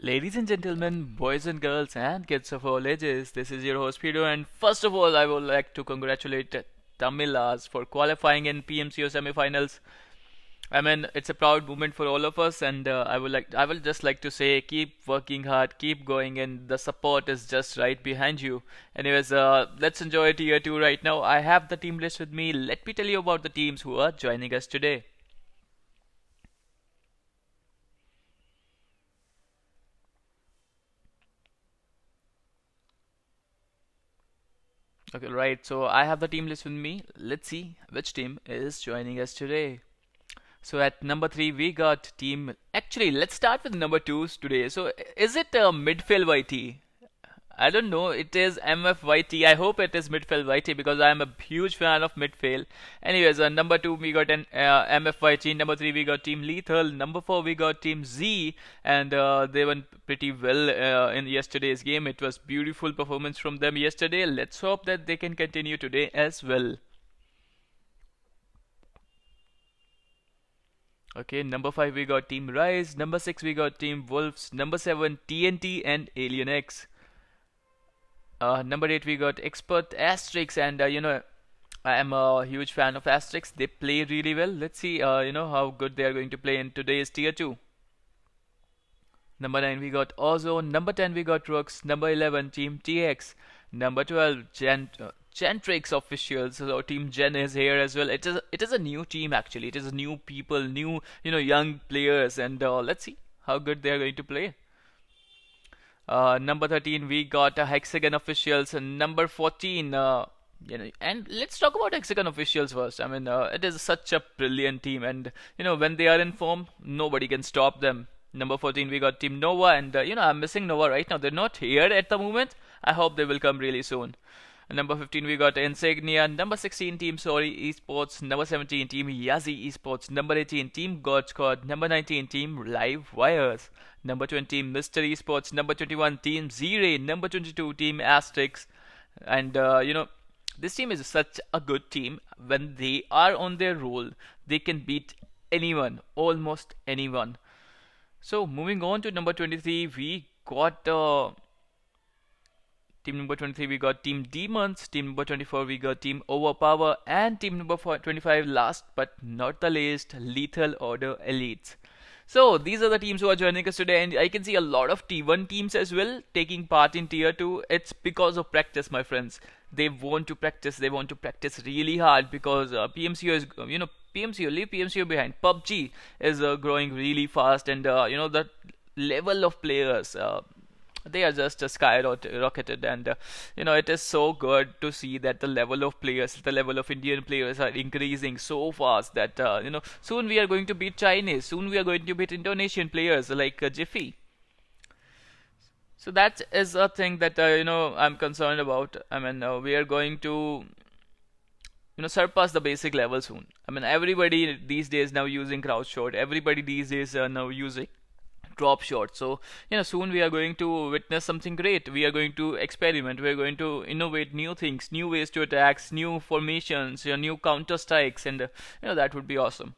Ladies and gentlemen, boys and girls, and kids of all ages, this is your host SpeRo, and first of all, I would like to congratulate Tamilas for qualifying in PMCO semifinals. I mean, it's a proud moment for all of us, and I will just like to say, keep working hard, keep going, and the support is just right behind you. Anyways, let's enjoy Tier 2 right now. I have the team list with me. Let me tell you about the teams who are joining us today. Okay, right. So I have the team list with me. Let's see which team is joining us today. So at number three, we got team. Actually, let's start with number twos today. So is it midfield YT? I don't know. It is MFYT. I hope it is midfield YT because I am a huge fan of midfield. Anyways, number two we got an MFYT. Number three we got Team Lethal. Number four we got Team Z, and they went pretty well in yesterday's game. It was beautiful performance from them yesterday. Let's hope that they can continue today as well. Okay, number 5 we got Team Rise, number 6 we got Team Wolves, number 7 TNT and ALIENXE. Number 8 we got XPERT, ASTERIX, and I am a huge fan of ASTERIX. They play really well. Let's see how good they are going to play in today's Tier 2. Number 9 we got OZONE, number 10 we got ROOKS, number 11 Team TX, number 12 GENTRIX officials. So Team Gen is here as well. It is a new team actually. It is new people, new young players, and let's see how good they are going to play. Number 13 we got HEXAGON officials, and number 14 and let's talk about HEXAGON officials first. I mean, it is such a brilliant team, and when they are in form, nobody can stop them. Number 14 we got Team Nova, and I'm missing Nova right now. They're not here at the moment. I hope they will come really soon. Number 15 we got INSIGNIA. Number 16 Team Sorry Esports. Number 17 Team YAZHI Esports. Number 18 Team God Squad. Number 19 Team Live Wires. Number 20 Mr. Esports. Number 21 Team ZRAY. Number 22 Team ASTERIX. And this team is such a good team. When they are on their roll, they can beat anyone, almost anyone. So moving on to number 23, we got team number 23 we got Team Demons, team number 24 we got Team Overpower, and team number 25, last but not the least, Lethal Order Elites. So these are the teams who are joining us today, and I can see a lot of T1 teams as well taking part in Tier 2. It's because of practice, my friends. They want to practice. They want to practice really hard because PMCO is, PMCO, leave PMCO behind. Pubg is growing really fast, and the level of players. They are just skyrocketed, and it is so good to see that the level of players, the level of Indian players are increasing so fast that soon we are going to beat Chinese, soon we are going to beat Indonesian players like Jiffy. So that is a thing that I'm concerned about. I mean, we are going to surpass the basic level soon. I mean, everybody these days now using crouch shot, everybody these days are now using drop shot. So soon we are going to witness something great. We are going to experiment, we are going to innovate new things, new ways to attacks, new formations, new counter strikes, and that would be awesome.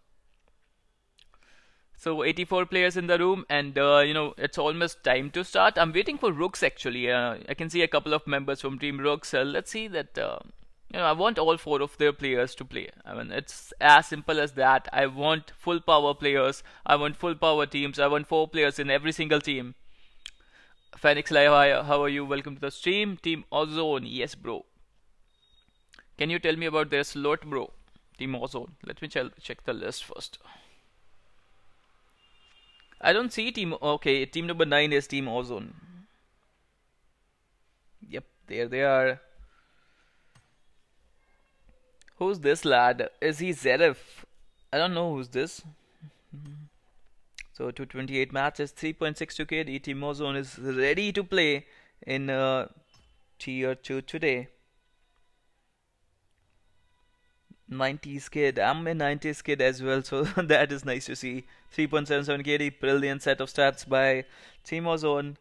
So 84 players in the room, and it's almost time to start. I'm waiting for Rooks actually. I can see a couple of members from Team Rooks. Let's see that I want all four of their players to play. I mean, it's as simple as that. I want full power players. I want full power teams. I want 4 players in every single team. Phoenix Live, hi, how are you? Welcome to the stream. Team Ozone, yes, bro. Can you tell me about their slot, bro? Team Ozone. Let me check the list first. I don't see team. Okay, team number 9 is Team Ozone. Yep, there they are. Who's this lad? Is he Zeref? I don't know who's this. So 228 matches, 3.62 KD. Team Ozone is ready to play in Tier 2 today. 90s kid. I'm a 90s kid as well, so that is nice to see. 3.77 KD, brilliant set of stats by Team Ozone.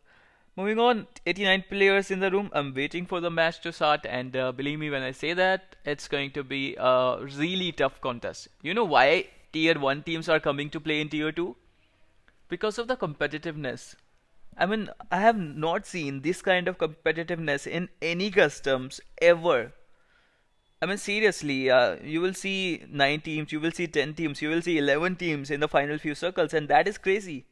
Moving on, 89 players in the room. I'm waiting for the match to start, and believe me when I say that, it's going to be a really tough contest. You know why Tier 1 teams are coming to play in Tier 2? Because of the competitiveness. I mean, I have not seen this kind of competitiveness in any customs ever. I mean, seriously, you will see 9 teams, you will see 10 teams, you will see 11 teams in the final few circles, and that is crazy.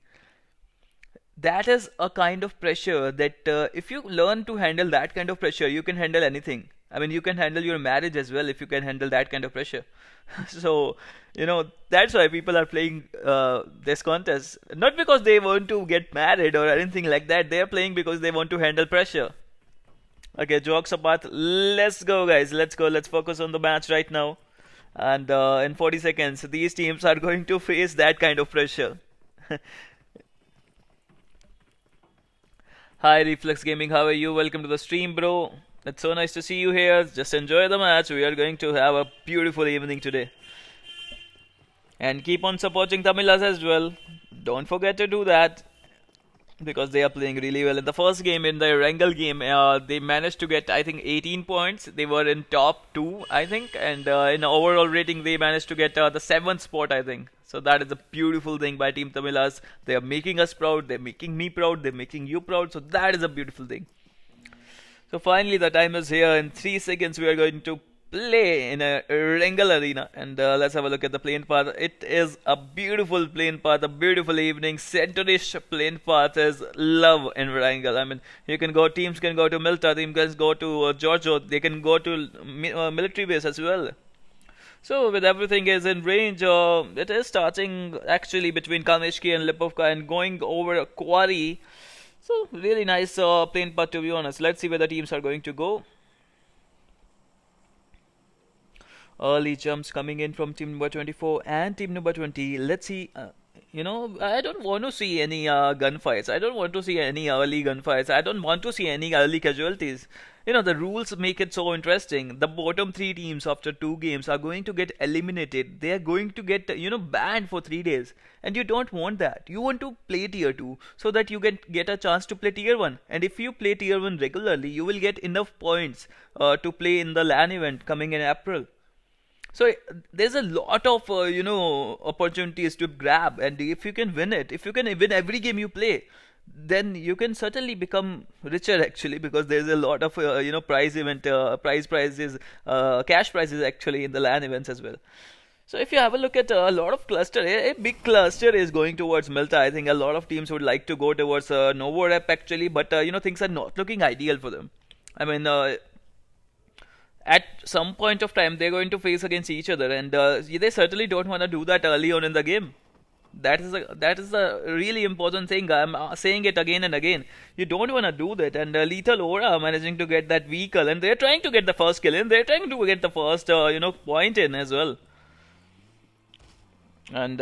That is a kind of pressure that if you learn to handle that kind of pressure, you can handle anything. I mean, you can handle your marriage as well if you can handle that kind of pressure. So, that's why people are playing this contest. Not because they want to get married or anything like that. They are playing because they want to handle pressure. Okay, jokes apart. Let's go, guys. Let's go. Let's focus on the match right now. And in 40 seconds, these teams are going to face that kind of pressure. Hi, Reflex Gaming. How are you? Welcome to the stream, bro. It's so nice to see you here. Just enjoy the match. We are going to have a beautiful evening today. And keep on supporting Tamilas as well. Don't forget to do that, because they are playing really well. In the first game, in the Wrangle game, they managed to get, I think, 18 points. They were in top 2, I think, and in overall rating, they managed to get the 7th spot, I think. So that is a beautiful thing by Team Tamilas. They are making us proud, they're making me proud, they're making you proud, so that is a beautiful thing. So finally, the time is here. In 3 seconds, we are going to play in a Wrangle arena, and let's have a look at the plane path. It is a beautiful plane path, a beautiful evening. Centerish plane path is love in Wrangle. I mean, teams can go to Milta, teams can go to Giorgio, they can go to military base as well. So with everything is in range, it is starting actually between Kalmeshki and Lipovka and going over a quarry. So really nice plane path, to be honest. Let's see where the teams are going to go. Early jumps coming in from team number 24 and team number 20. Let's see. I don't want to see any gunfights. I don't want to see any early gunfights. I don't want to see any early casualties. The rules make it so interesting. The bottom 3 teams after 2 games are going to get eliminated. They are going to get, banned for 3 days. And you don't want that. You want to play tier 2 so that you can get a chance to play tier 1. And if you play tier 1 regularly, you will get enough points to play in the LAN event coming in April. So there's a lot of opportunities to grab, and if you can win it, if you can win every game you play, then you can certainly become richer actually, because there's a lot of prize event prizes, cash prizes actually in the LAN events as well. So if you have a look at a lot of cluster, a big cluster is going towards Milta. I think a lot of teams would like to go towards Novorep actually, but things are not looking ideal for them. I mean, at some point of time they're going to face against each other, and they certainly don't want to do that early on in the game. That is a really important thing. I'm saying it again and again. You don't want to do that. And Lethal Aura managing to get that vehicle, and they're trying to get the first kill in. They're trying to get the first point in as well. And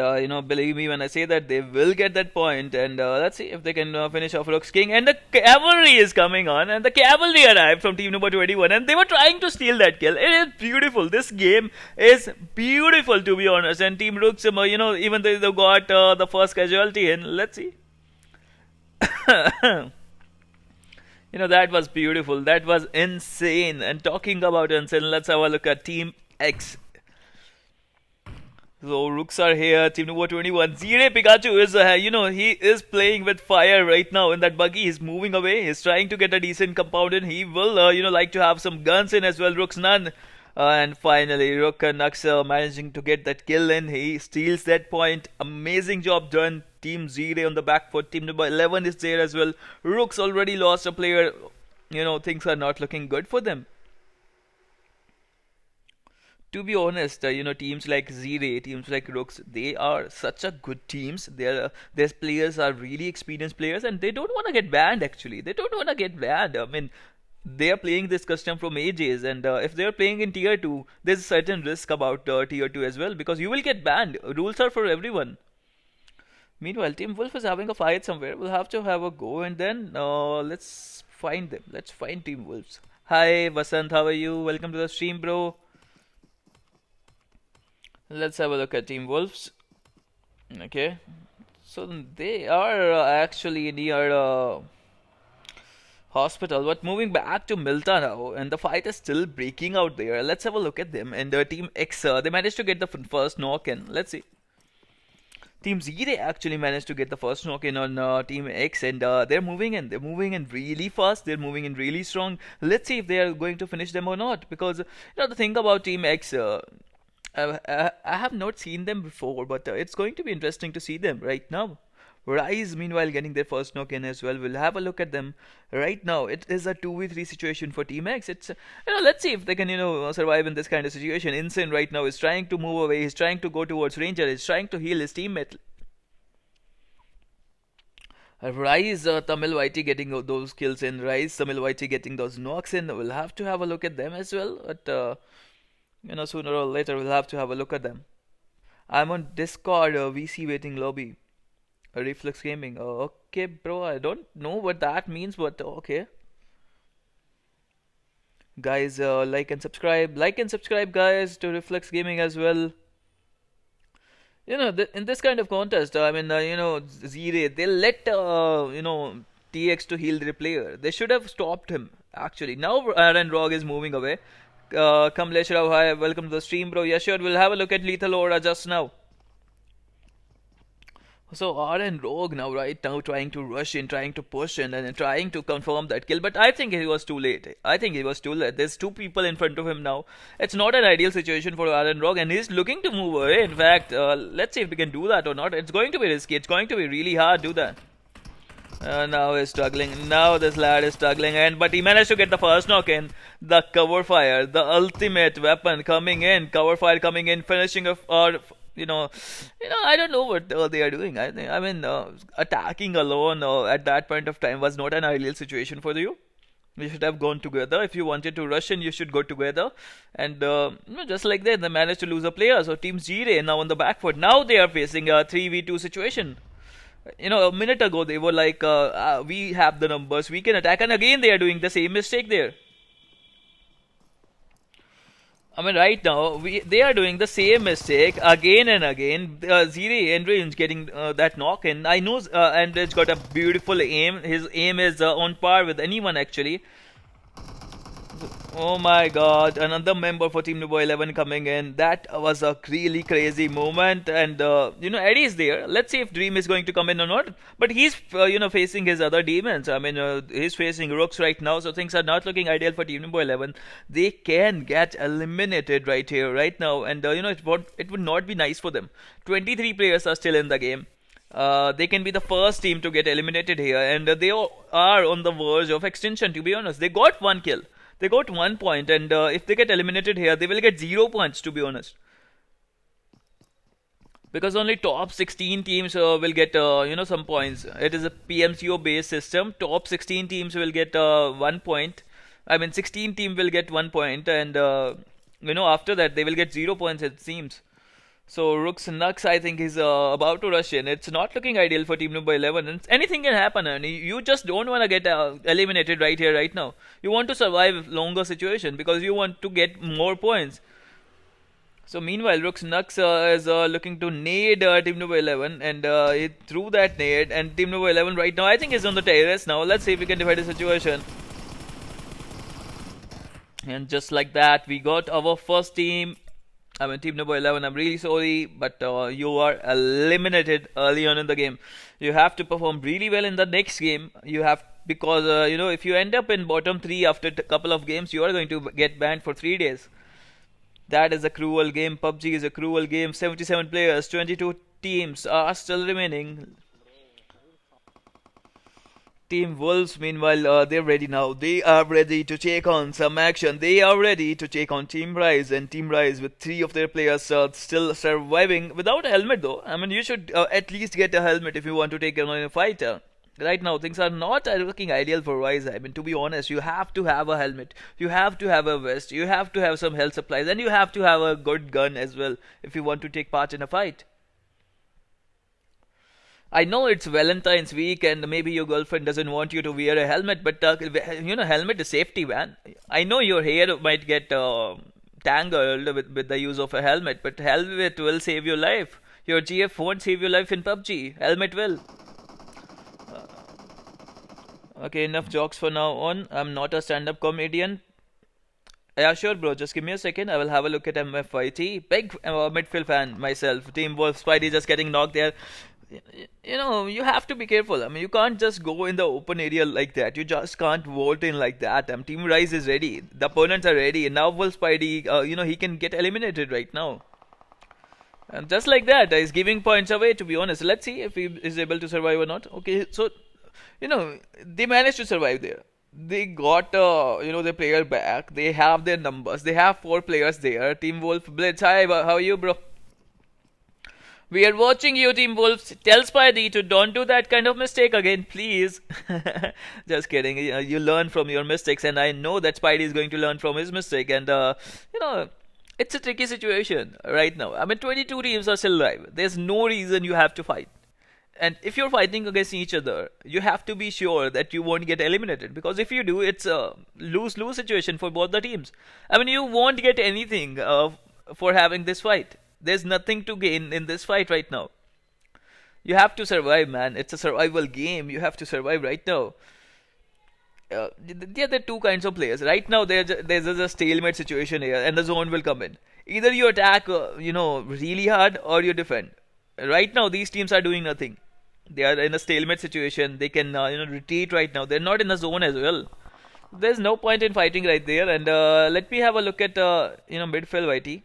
believe me when I say that they will get that point. And let's see if they can finish off Rooks King. And the cavalry is coming on, and the cavalry arrived from team number 21, and they were trying to steal that kill. It is beautiful. This game is beautiful, to be honest. And Team Rooks, even though they got the first casualty in, let's see. That was beautiful. That was insane. And talking about insane, let's have a look at Team X. So Rooks are here, team number 21. ZRAY Pikachu is, he is playing with fire right now in that buggy. He's moving away. He's trying to get a decent compound in. He will, like to have some guns in as well. Rooks none. And finally, Rook Nux managing to get that kill in. He steals that point. Amazing job done. Team ZRAY on the back foot. Team number 11 is there as well. Rooks already lost a player. Things are not looking good for them. To be honest, teams like ZRAY, teams like Rooks, they are such a good teams. Their players are really experienced players, and they don't want to get banned actually. They don't want to get banned. I mean, they are playing this custom from ages, and if they are playing in tier 2, there's a certain risk about tier 2 as well, because you will get banned. Rules are for everyone. Meanwhile, Team Wolf is having a fight somewhere. We'll have to have a go, and then let's find them. Let's find Team Wolves. Hi, Vasant, how are you? Welcome to the stream, bro. Let's have a look at Team Wolves. Okay, so they are actually near hospital, but moving back to Milta now, and the fight is still breaking out there. Let's have a look at them. And Team X, they managed to get the first knock in. Let's see. Team ZRAY actually managed to get the first knock in on Team X, and they're moving in. They're moving in really fast. They're moving in really strong. Let's see if they are going to finish them or not. Because the thing about Team X, I have not seen them before, but it's going to be interesting to see them right now. Rise, meanwhile, getting their first knock in as well. We'll have a look at them right now. It is a 2v3 situation for Team X. It's let's see if they can survive in this kind of situation. Insane right now is trying to move away. He's trying to go towards Ranger. He's trying to heal his teammate. Rise, Tamil YT getting those kills in. Rise, Tamil YT getting those knocks in. We'll have to have a look at them as well. But sooner or later we'll have to have a look at them. I'm on Discord VC waiting lobby. Reflex Gaming. Okay, bro. I don't know what that means, but okay. Guys, like and subscribe. Like and subscribe, guys, to Reflex Gaming as well. In this kind of contest, I mean, ZRAY, they let, TX to heal their player. They should have stopped him, actually. Now, Aaron Rog is moving away. Kamlesh Rao, hi, welcome to the stream, bro. Yeah, sure, we'll have a look at Lethal Aura just now. So RN Rogue now, right now, trying to rush in, trying to push in, and trying to confirm that kill. But I think he was too late. I think he was too late. There's two people in front of him now. It's not an ideal situation for RN Rogue, and he's looking to move away. In fact, let's see if we can do that or not. It's going to be risky. It's going to be really hard to do that. Now he's struggling. Now this lad is struggling, but he managed to get the first knock in. The cover fire, the ultimate weapon coming in. Cover fire coming in, finishing off. I don't know what they are doing. I mean, attacking alone at that point of time was not an ideal situation for you. You should have gone together. If you wanted to rush in, you should go together. And just like that, they managed to lose a player. So Team ZRAY now on the back foot. Now they are facing a 3v2 situation. A minute ago they were like, we have the numbers, we can attack, and again they are doing the same mistake there. I mean, right now, they are doing the same mistake again and again. ZRAY in range getting that knock in. I know Andrej got a beautiful aim. His aim is on par with anyone actually. Oh my god, another member for Team Nubo 11 coming in. That was a really crazy moment. And, Eddie is there. Let's see if Dream is going to come in or not. But he's, facing his other demons. I mean, he's facing Rooks right now. So things are not looking ideal for Team Nubo 11. They can get eliminated right here, right now. And, it would not be nice for them. 23 players are still in the game. They can be the first team to get eliminated here. And they are on the verge of extinction, to be honest. They got one kill. They got 1 point, and if they get eliminated here, they will get 0 points, to be honest. Because only top 16 teams will get, some points. It is a PMCO based system. Top 16 teams will get 1 point. I mean, 16 team will get 1 point, and, after that, they will get 0 points, it seems. So Rooks Nux, I think, is about to rush in. It's not looking ideal for Team Nubo 11. And anything can happen, and you just don't want to get eliminated right here, right now. You want to survive longer situation because you want to get more points. So meanwhile, Rooks Nux is looking to nade Team Nubo 11, and he threw that nade. And Team Nubo 11 right now, I think, is on the terrace now. Let's see if we can divide the situation. And just like that, we got our first team. I mean, Team Nubo 11, I'm really sorry, but you are eliminated early on in the game. You have to perform really well in the next game. You have, because, if you end up in bottom 3 after a couple of games, you are going to get banned for 3 days. That is a cruel game. PUBG is a cruel game. 77 players, 22 teams are still remaining. Team Wolves, meanwhile, they're ready now. They are ready to take on some action. They are ready to take on Team Rise, and Team Rise with 3 of their players still surviving without a helmet though. I mean, you should at least get a helmet if you want to take on a fight. Right now, things are not looking ideal for Rise. I mean, to be honest, you have to have a helmet. You have to have a vest. You have to have some health supplies. And you have to have a good gun as well if you want to take part in a fight. I know it's Valentine's week and maybe your girlfriend doesn't want you to wear a helmet, but helmet is safety, man. I know your hair might get tangled with the use of a helmet, but helmet will save your life. Your GF won't save your life in PUBG. Helmet will. Okay, enough jokes for now on. I'm not a stand-up comedian. Yeah, sure, bro. Just give me a second. I will have a look at MFYT. Big midfield fan myself. Team Wolf Spidey just getting knocked there. You have to be careful. I mean, you can't just go in the open area like that. You just can't vault in like that. Team Rise is ready. The opponents are ready. And now Wolf Spidey, he can get eliminated right now. And just like that, he's giving points away, to be honest. Let's see if he is able to survive or not. Okay, so, they managed to survive there. They got, their player back. They have their numbers. They have 4 players there. Team Wolf Blitz. Hi, how are you, bro? We are watching you, Team Wolves. Tell Spidey to don't do that kind of mistake again, please. Just kidding. You learn from your mistakes, and I know that Spidey is going to learn from his mistake. And, it's a tricky situation right now. I mean, 22 teams are still alive. There's no reason you have to fight. And if you're fighting against each other, you have to be sure that you won't get eliminated. Because if you do, it's a lose-lose situation for both the teams. I mean, you won't get anything for having this fight. There's nothing to gain in this fight right now. You have to survive, man. It's a survival game. You have to survive right now. There are 2 kinds of players. Right now, there's a stalemate situation here, and the zone will come in. Either you attack, really hard, or you defend. Right now, these teams are doing nothing. They are in a stalemate situation. They can, retreat right now. They're not in the zone as well. There's no point in fighting right there. And let me have a look at, midfield YT.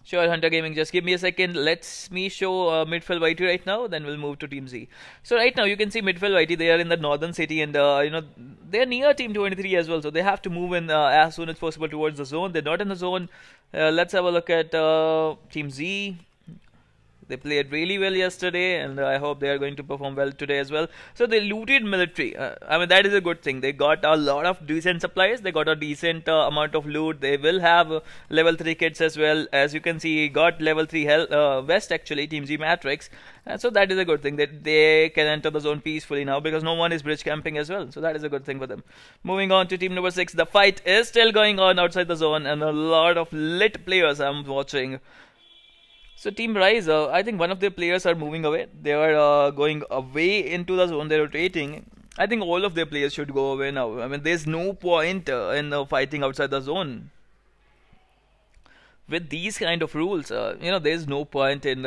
Sure, Hunter Gaming, just give me a second. Let me show midfield YT right now, then we'll move to Team Z. So right now you can see midfield YT, they are in the northern city, and they're near Team 23 as well, so they have to move in as soon as possible towards the zone. They're not in the zone. Let's have a look at Team Z. They played really well yesterday, and I hope they are going to perform well today as well. So they looted military. I mean, that is a good thing. They got a lot of decent supplies. They got a decent amount of loot. They will have level 3 kits as well. As you can see, got level 3 vest actually, teamZ Matrix. So that is a good thing. That they can enter the zone peacefully now because no one is bridge camping as well. So that is a good thing for them. Moving on to team number 6. The fight is still going on outside the zone, and a lot of lit players I'm watching. So Team Rise, I think one of their players are moving away. They are going away into the zone. They're rotating. I think all of their players should go away now. I mean, there's no point in fighting outside the zone. With these kind of rules, there's no point in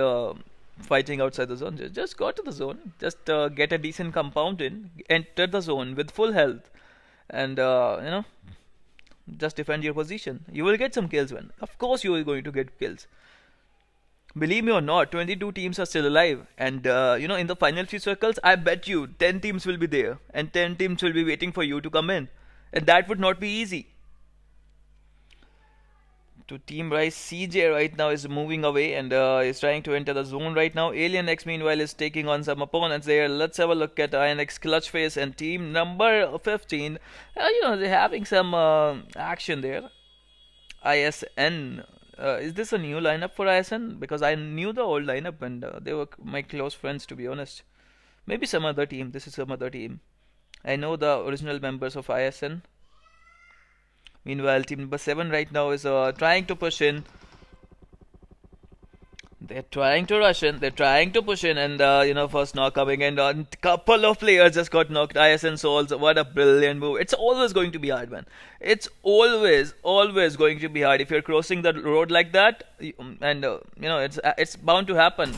fighting outside the zone. Just go to the zone. Just get a decent compound in. Enter the zone with full health. And, just defend your position. You will get some kills, man. Of course you are going to get kills. Believe me or not, 22 teams are still alive, and in the final few circles, I bet you 10 teams will be there, and 10 teams will be waiting for you to come in, and that would not be easy. To Team Rise, CJ right now is moving away and is trying to enter the zone right now. ALIENXE meanwhile is taking on some opponents there. Let's have a look at INX Clutchface and team number 15. They're having some action there. ISN. Is this a new lineup for ISN? Because I knew the old lineup and they were my close friends, to be honest. Maybe some other team. This is some other team. I know the original members of ISN. Meanwhile, team number 7 right now is trying to push in. They're trying to rush in. They're trying to push in, and first knock coming in. A couple of players just got knocked. ISN Souls, what a brilliant move! It's always going to be hard, man. It's always going to be hard if you're crossing the road like that, and it's bound to happen.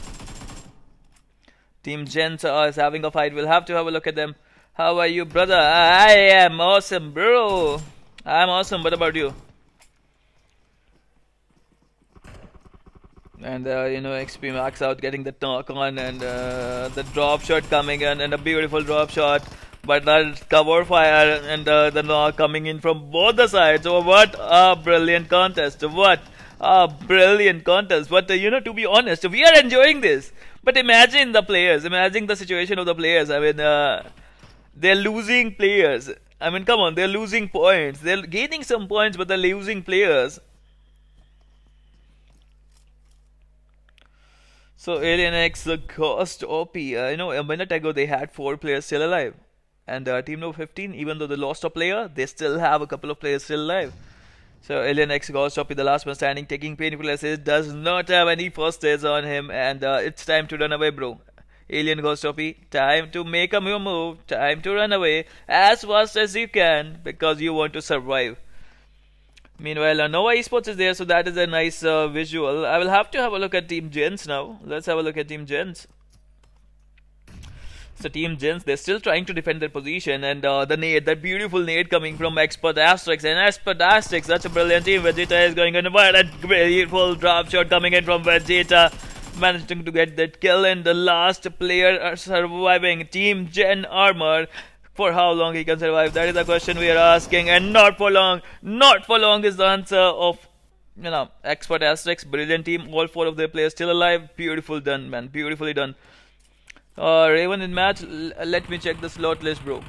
Team Gens is having a fight. We'll have to have a look at them. How are you, brother? I am awesome, bro. I'm awesome. What about you? And XP max out, getting the knock on, and the drop shot coming in, and a beautiful drop shot, but that cover fire, and the knock coming in from both the sides. Oh, what a brilliant contest! What a brilliant contest! But to be honest, we are enjoying this. But imagine the players, imagine the situation of the players. I mean, they're losing players. I mean, come on, they're losing points. They're gaining some points, but they're losing players. So ALIENXE Ghost OP, a minute ago they had 4 players still alive. And team number 15, even though they lost a player, they still have a couple of players still alive. So ALIENXE Ghost OP, the last man standing, taking painful assist, does not have any first aids on him, and it's time to run away, bro. Alien Ghost OP. Time to make a move. Time to run away as fast as you can because you want to survive. Meanwhile, Nova Esports is there, so that is a nice visual. I will have to have a look at Team Gens now. Let's have a look at Team Gens. So Team Gens, they're still trying to defend their position, and the nade, that beautiful nade coming from XPERT ASTERIX, and XPERT ASTERIX, such a brilliant team. Vegeta is going on a violent, beautiful drop shot coming in from Vegeta, managing to get that kill, and the last player surviving, Team Gen Armor. For how long he can survive, that is the question we are asking, and not for long. Not for long is the answer of, XPERT ASTERIX, brilliant team, all 4 of their players still alive. Beautiful done, man, beautifully done. Raven in match. Let me check the slot list, bro.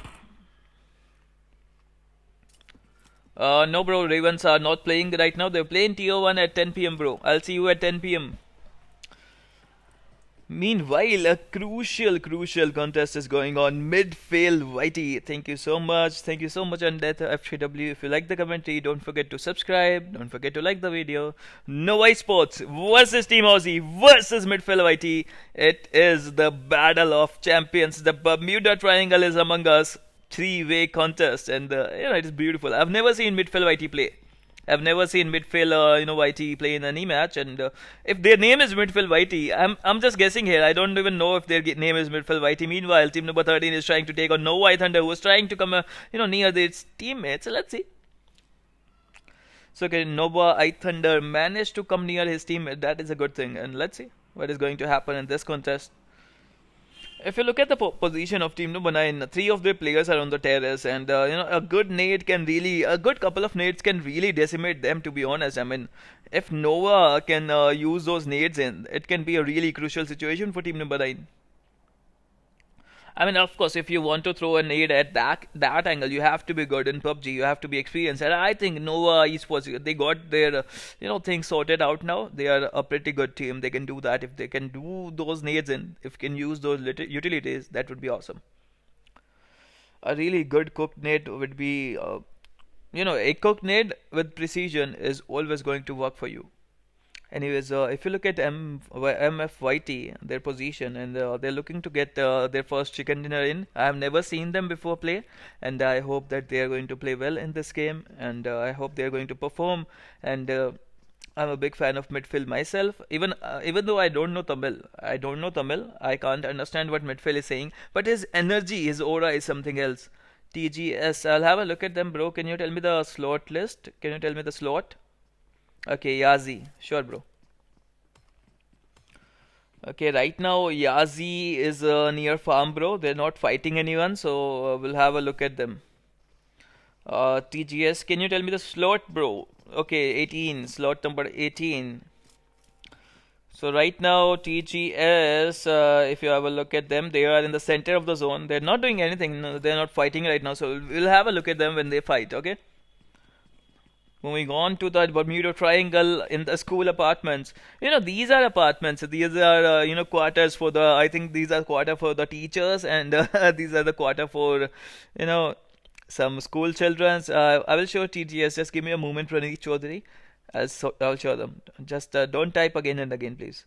No, bro. Ravens are not playing right now. They're playing Tier 1 at 10 p.m., bro. I'll see you at 10 p.m. Meanwhile, a crucial contest is going on. Midfield YT. Thank you so much. Thank you so much, Undeath FCW. If you like the commentary, don't forget to subscribe. Don't forget to like the video. Nova Esports versus Team Aussie versus Midfield YT. It is the battle of champions. The Bermuda Triangle is among us. 3-way contest, and it is beautiful. I've never seen Midfield YT play. I've never seen Midfield, YT play in any match, and if their name is Midfield YT, I'm just guessing here. I don't even know if their name is Midfield YT. Meanwhile, team number 13 is trying to take on Nova Thunder, who is trying to come, near its teammates. So let's see. So can Nova Thunder manage to come near his teammate? That is a good thing, and let's see what is going to happen in this contest. If you look at the position of team number 9, 3 of their players are on the terrace, and a good couple of nades can really decimate them, to be honest. I mean, if Nova can use those nades in, it can be a really crucial situation for team number 9. I mean, of course, if you want to throw a nade at that angle, you have to be good in PUBG. You have to be experienced, and I think Nova Esports, they got their things sorted out now. They are a pretty good team. They can do that. If they can do those nades in, if can use those utilities, that would be awesome. A really good cooked nade would be, a cooked nade with precision is always going to work for you. Anyways, if you look at MFYT, their position, and they're looking to get their first chicken dinner in. I have never seen them before play, and I hope that they are going to play well in this game, and I hope they are going to perform. And I'm a big fan of midfield myself. Even though I don't know Tamil, I can't understand what midfield is saying. But his energy, his aura is something else. TGS, I'll have a look at them, bro. Can you tell me the slot list? Can you tell me the slot? Okay, YAZHI. Sure, bro. Okay, right now YAZHI is near farm, bro. They're not fighting anyone, so we'll have a look at them. TGS, can you tell me the slot, bro? Okay, 18. Slot number 18. So right now TGS, if you have a look at them, they are in the center of the zone. They're not doing anything. No, they're not fighting right now, so we'll have a look at them when they fight, okay? Moving on to the Bermuda Triangle in the school apartments. These are apartments. These are, quarters for the, I think these are quarter for the teachers, and these are the quarter for, some school children. I will show TGS. Just give me a moment, Praneet Chaudhary. I'll show them. Just don't type again and again, please.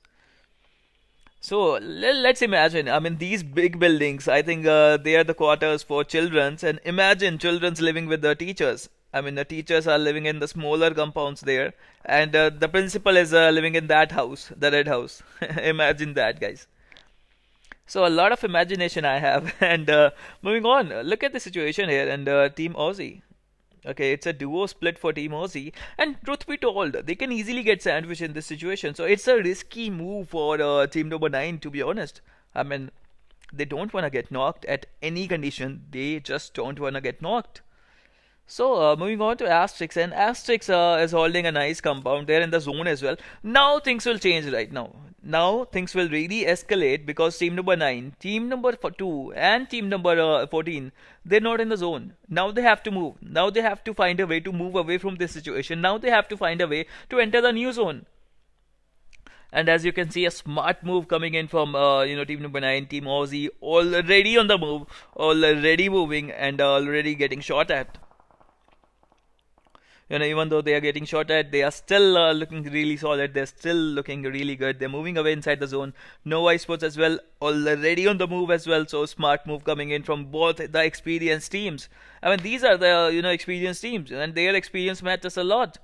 So let's imagine, I mean, these big buildings, I think they are the quarters for children, and imagine children's living with the teachers. I mean, the teachers are living in the smaller compounds there, and the principal is living in that house, the red house. Imagine that, guys. So a lot of imagination I have. And moving on, look at the situation here, and Team Aussie. Okay, it's a duo split for Team Aussie, and truth be told, they can easily get sandwiched in this situation. So it's a risky move for Team number 9, to be honest. I mean, they don't want to get knocked at any condition. They just don't want to get knocked. So moving on to ASTERIX, and ASTERIX is holding a nice compound there in the zone as well. Now things will change right now. Now things will really escalate because team number 9, team number 2 and team number 14, they're not in the zone. Now they have to move. Now they have to find a way to move away from this situation. Now they have to find a way to enter the new zone. And as you can see, a smart move coming in from team number 9, Team Aussie, already on the move, already moving, and already getting shot at. You know, even though they are getting shot at, they are still looking really solid. They're still looking really good. They're moving away inside the zone. No esports as well, already on the move as well. So smart move coming in from both the experienced teams. I mean, these are the experienced teams, and their experience matters a lot.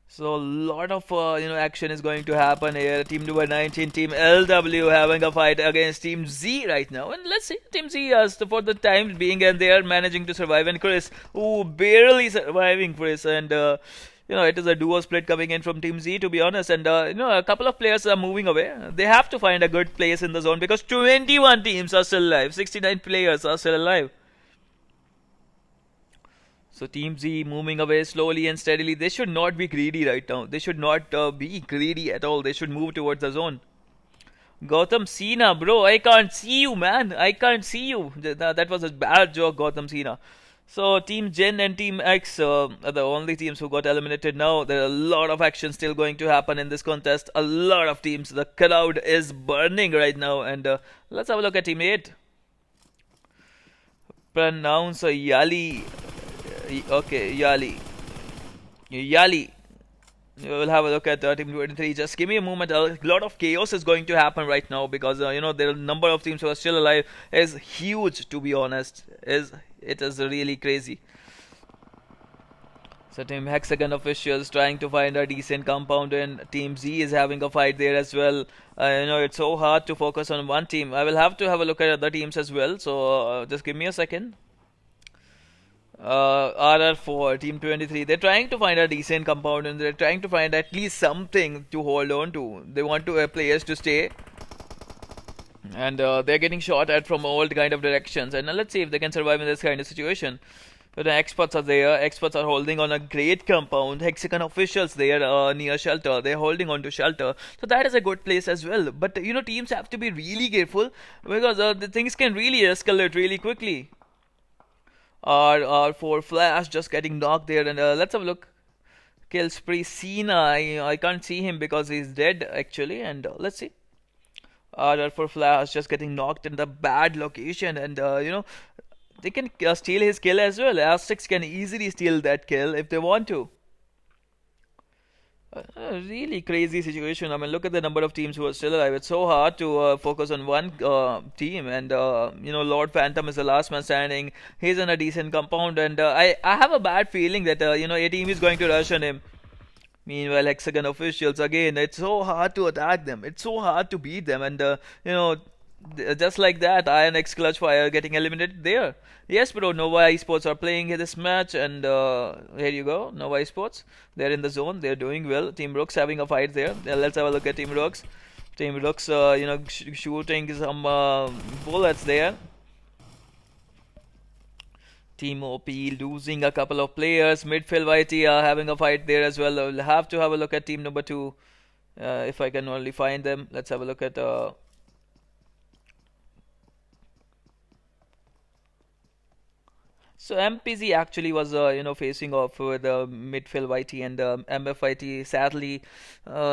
So a lot of action is going to happen here. Team number 19, Team LW, having a fight against Team Z right now, and let's see Team Z has for the time being, and they are managing to survive. And Chris, barely surviving, Chris, and it is a duo split coming in from Team Z, to be honest. And a couple of players are moving away. They have to find a good place in the zone because 21 teams are still alive. 69 players are still alive. So Team Z moving away slowly and steadily. They should not be greedy right now. They should not be greedy at all. They should move towards the zone. Gotham Cena, bro, I can't see you, man. I can't see you. That was a bad joke, Gotham Cena. So Team Gen and Team X are the only teams who got eliminated now. There are a lot of action still going to happen in this contest. A lot of teams. The crowd is burning right now. And let's have a look at Team 8. Pronounce Yali. Okay, Yali. Yali. We'll have a look at Team 23. Just give me a moment. A lot of chaos is going to happen right now because there are a number of teams who are still alive is huge, to be honest. It is really crazy. So Team Hexagon officials trying to find a decent compound, and Team Z is having a fight there as well. It's so hard to focus on one team. I will have to have a look at other teams as well. So just give me a second. RR4, Team 23, they're trying to find a decent compound, and they're trying to find at least something to hold on to. They want players to stay, and they're getting shot at from all kind of directions. And let's see if they can survive in this kind of situation. But the experts are there. Experts are holding on a great compound. Hexagon officials there near shelter. They're holding on to shelter. So that is a good place as well. But teams have to be really careful because the things can really escalate really quickly. R4 Flash just getting knocked there, and let's have a look. Kill spree Cena. I can't see him because he's dead actually, and let's see. R4 Flash just getting knocked in the bad location, and they can steal his kill as well. ASTERIX can easily steal that kill if they want to. Really crazy situation. I mean, look at the number of teams who are still alive. It's so hard to focus on one team, and Lord Phantom is the last man standing. He's in a decent compound, and I have a bad feeling that a team is going to rush on him. Meanwhile, Hexagon officials again. It's so hard to attack them. It's so hard to beat them, and just like that, INSIGNIA Clutch Fire getting eliminated there. Yes, bro, Nova esports are playing this match, and here you go, Nova esports. They're in the zone, they're doing well. Team ROOKS having a fight there. Let's have a look at Team ROOKS. Team ROOKS, shooting some bullets there. Team OP losing a couple of players. Midfield YT are having a fight there as well. We'll have to have a look at team number 2 if I can only find them. Let's have a look at So MPZ actually was facing off with midfield YT, and MFYT sadly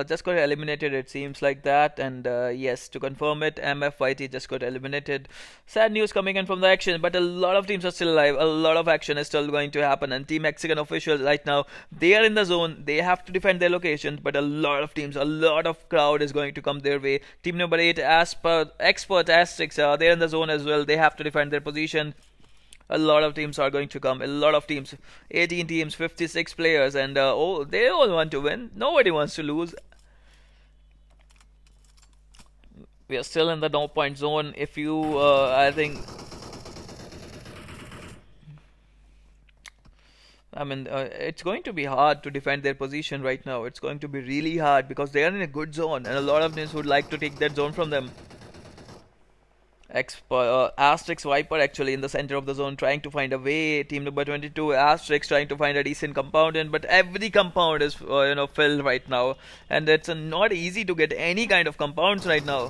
just got eliminated, it seems like that. And yes, to confirm it, MFYT just got eliminated. Sad news coming in from the action, but a lot of teams are still alive. A lot of action is still going to happen, and Team Hexagon officials right now, they are in the zone. They have to defend their locations, but a lot of teams, a lot of crowd is going to come their way. Team number 8, XPERT, ASTERIX, they're in the zone as well. They have to defend their position. A lot of teams are going to come. A lot of teams. 18 teams, 56 players, and they all want to win. Nobody wants to lose. We are still in the no point zone. If you, I think, it's going to be hard to defend their position right now. It's going to be really hard because they are in a good zone, and a lot of teams would like to take that zone from them. ASTERIX Viper actually in the center of the zone trying to find a way. Team number 22, ASTERIX trying to find a decent compound in, but every compound is filled right now, and it's not easy to get any kind of compounds right now.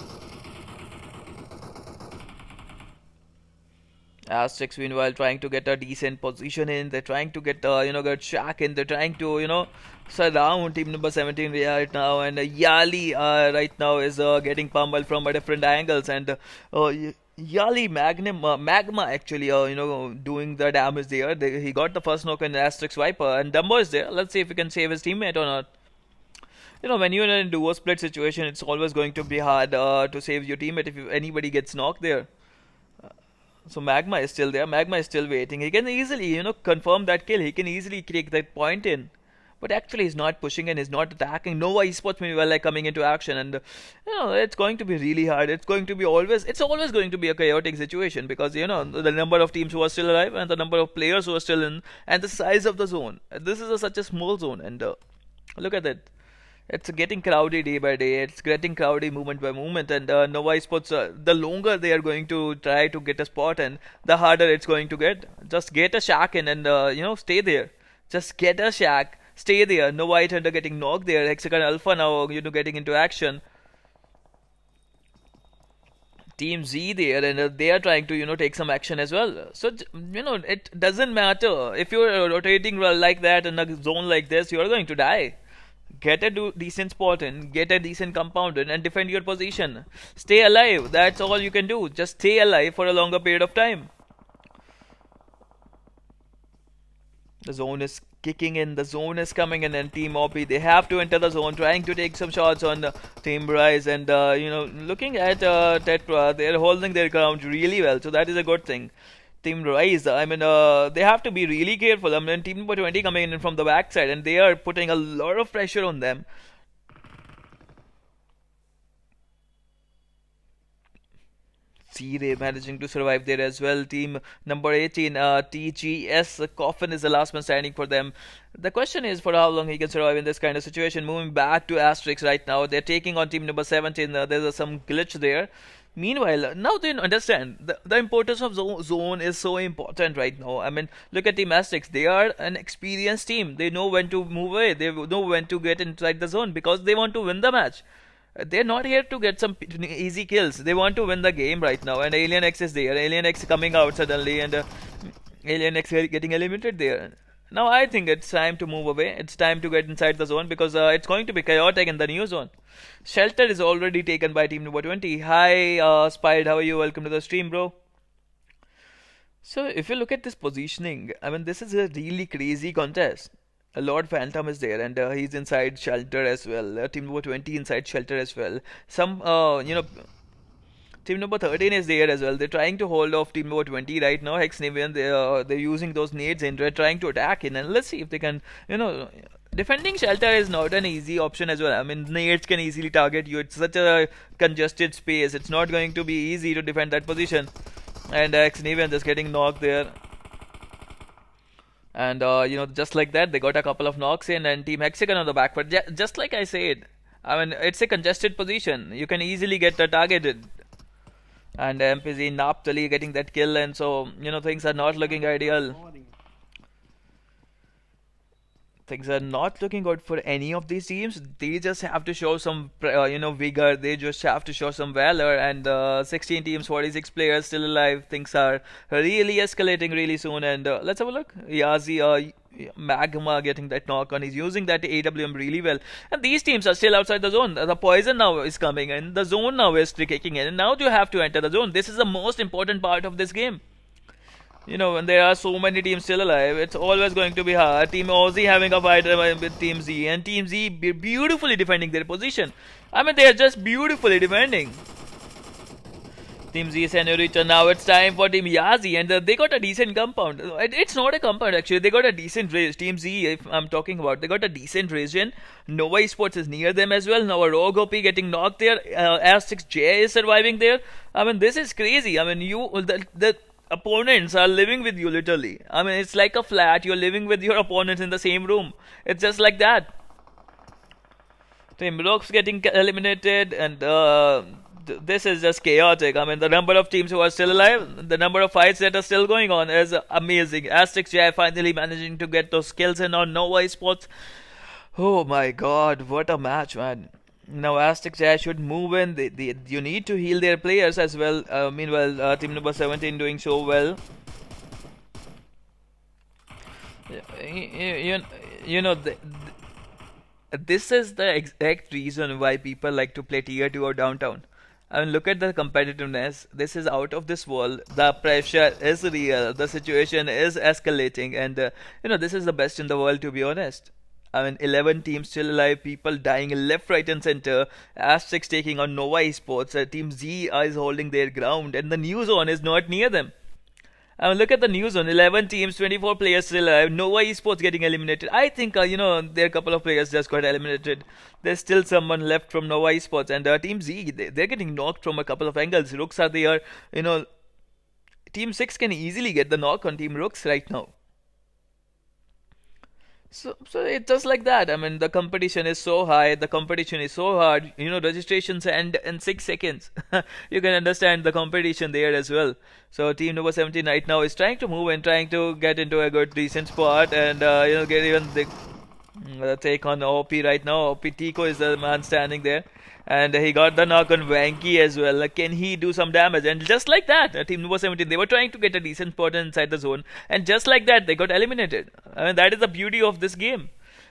ASTERIX meanwhile trying to get a decent position in. They're trying to get get Shaq in. They're trying to surround team number 17 right now, and Yali right now is getting pummeled from a different angles, and Magma actually, doing the damage there. He got the first knock in Asterix Viper, and Dumbo is there. Let's see if he can save his teammate or not. When you're in a duo split situation, it's always going to be hard to save your teammate if anybody gets knocked there. So Magma is still there. Magma is still waiting. He can easily, confirm that kill. He can easily take that point in. But actually, he's not pushing and he's not attacking. Nova Esports meanwhile like coming into action, and it's going to be really hard. It's always going to be a chaotic situation because the number of teams who are still alive and the number of players who are still in, and the size of the zone. This is such a small zone, and look at it. It's getting crowded day by day. It's getting crowded moment by moment, and Nova Esports, the longer they are going to try to get a spot, and the harder it's going to get. Just get a shack in, and stay there. Just get a shack, stay there. Nova Thunder getting knocked there. Hexagon Alpha now, getting into action. teamZ there, and they are trying to take some action as well. So it doesn't matter if you're rotating like that in a zone like this, you are going to die. Get a decent spot in, get a decent compound in, and defend your position. Stay alive. That's all you can do. Just stay alive for a longer period of time. The zone is kicking in. The zone is coming in, and Team OP, they have to enter the zone, trying to take some shots on Team Rise, and looking at Tetra, they're holding their ground really well. So that is a good thing. Team Rise, they have to be really careful. Team number 20 coming in from the backside, and they are putting a lot of pressure on them. ZRAY managing to survive there as well. Team number 18, TGS Coffin is the last man standing for them. The question is for how long he can survive in this kind of situation. Moving back to ASTERIX right now, they're taking on team number 17. There's some glitch there. Meanwhile, now they understand the importance of zone is so important right now. Look at Team ASTERIX. They are an experienced team. They know when to move away. They know when to get inside the zone because they want to win the match. They're not here to get some easy kills. They want to win the game right now. And ALIENXE is there. ALIENXE coming out suddenly, and ALIENXE getting eliminated there. Now I think it's time to move away. It's time to get inside the zone because it's going to be chaotic in the new zone. Shelter is already taken by team number 20. Hi, Spide, how are you? Welcome to the stream, bro. So if you look at this positioning, this is a really crazy contest. Lord Phantom is there, and he's inside Shelter as well. Team number 20 inside Shelter as well. Team number 13 is there as well. They're trying to hold off team number 20 right now. Hexagon, they're using those nades and they're trying to attack in. And let's see if they can, defending Shelter is not an easy option as well. Nades can easily target you. It's such a congested space. It's not going to be easy to defend that position. And Hexagon just getting knocked there. And just like that, they got a couple of knocks in, and Team Hexagon on the back foot. Just like I said, it's a congested position. You can easily get targeted. And MPZ Naphtali getting that kill, and so things are not looking ideal. Things are not looking good for any of these teams. They just have to show some vigor. They just have to show some valor, and 16 teams, 46 players still alive. Things are really escalating really soon, and let's have a look. YAZHI, Magma getting that knock on. He's using that AWM really well, and these teams are still outside the zone. The poison now is coming in. The zone now is kicking in, and now you have to enter the zone. This is the most important part of this game. When there are so many teams still alive, it's always going to be hard. Team OZONE having a fight with teamZ, and teamZ beautifully defending their position. They are just beautifully defending. teamZ, Senorita. Now it's time for Team YAZHI, and they got a decent compound. It's not a compound actually. They got a decent raise. teamZ, if I'm talking about, they got a decent region. Nova Esports is near them as well. Now a Rogue OP getting knocked there. ASTERIX J is surviving there. This is crazy. The opponents are living with you literally. It's like a flat. You're living with your opponents in the same room. It's just like that. Team ROOKS getting eliminated, and this is just chaotic. The number of teams who are still alive, the number of fights that are still going on is amazing. ASTERIX J finally managing to get those kills in on Nova Esports. Oh my god, what a match, man. Now ASTERIX J should move in. You need to heal their players as well. Meanwhile, team number 17 doing so well. This is the exact reason why people like to play tier 2 or downtown. I mean, look at the competitiveness. This is out of this world. The pressure is real. The situation is escalating, and this is the best in the world, to be honest. I mean, 11 teams still alive, people dying left, right, and center. ASTERIX taking on Nova Esports. Team Z is holding their ground, and the new zone is not near them. I mean, look at the news on 11 teams, 24 players still alive. Nova Esports getting eliminated. I think, there are a couple of players just got eliminated. There's still someone left from Nova Esports. And Team Z, they're getting knocked from a couple of angles. Rooks are there. Team 6 can easily get the knock on Team Rooks right now. So it's just like that. I mean, the competition is so high, the competition is so hard. Registrations end in 6 seconds. You can understand the competition there as well. So team number 17 right now is trying to move and trying to get into a good, decent spot, and get even the take on OP right now. OP Tico is the man standing there. And he got the knock on Wanky as well. Can he do some damage? And just like that, team number 17, they were trying to get a decent spot inside the zone. And just like that, they got eliminated. I mean, that is the beauty of this game.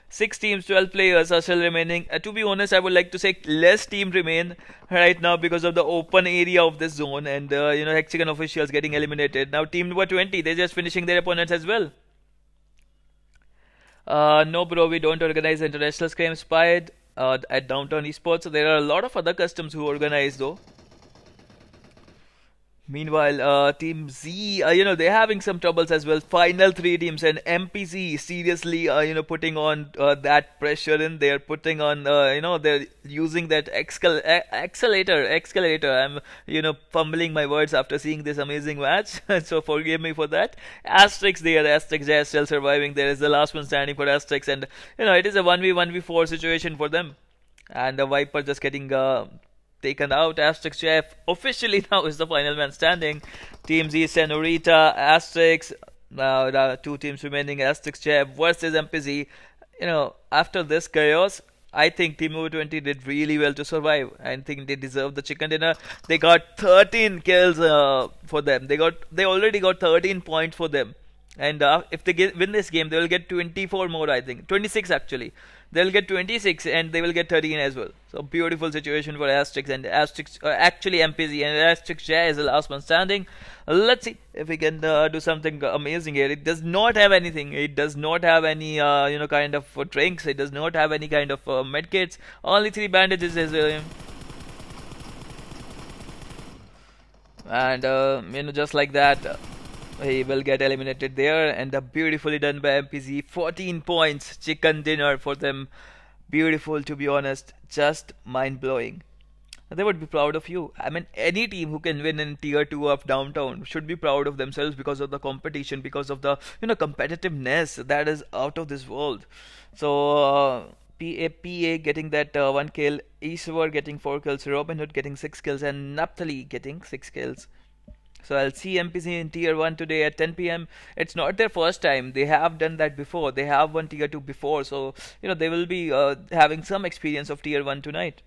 6 teams, 12 players are still remaining. To be honest, I would like to say less team remain right now because of the open area of this zone. And, HEXAGON officials getting eliminated. Now, team number 20, they're just finishing their opponents as well. No, bro, we don't organize international scrim spied at Downtown Esports. There are a lot of other customs who organize though. Meanwhile, Team Z, they're having some troubles as well. Final 3 teams, and MPZ seriously, putting on that pressure in. They're putting on, they're using that escalator. I'm, fumbling my words after seeing this amazing match. So forgive me for that. ASTERIX there, ASTERIX is still surviving. There is the last one standing for ASTERIX, and it is a 1v1v4 situation for them. And the Viper just getting taken out. ASTERIX Chef officially now is the final man standing. Team Z, Senorita, ASTERIX. Now the 2 teams remaining, ASTERIX Chef versus MPZ. After this chaos, I think Team number 20 did really well to survive. I think they deserve the chicken dinner. They got 13 kills for them. They already got 13 points for them. And if they win this game, they will get 24 more, I think. 26 actually. They'll get 26 and they will get 13 as well. So beautiful situation for ASTERIX, and ASTERIX, actually MPZ, and ASTERIX Jay is the last one standing. Let's see if we can do something amazing here. It does not have anything. It does not have any kind of drinks. It does not have any kind of medkits. Only 3 bandages is and just like that. He will get eliminated there, and beautifully done by MPZ. 14 points, chicken dinner for them. Beautiful, to be honest, just mind-blowing. They would be proud of you. I mean, any team who can win in Tier 2 of Downtown should be proud of themselves because of the competition, because of the competitiveness that is out of this world. So PA getting that 1 kill, Iswar getting 4 kills, Robin Hood getting 6 kills, and Naphtali getting 6 kills. So I'll see MPC in Tier 1 today at 10 p.m. It's not their first time. They have done that before. They have won Tier 2 before. So, they will be having some experience of Tier 1 tonight.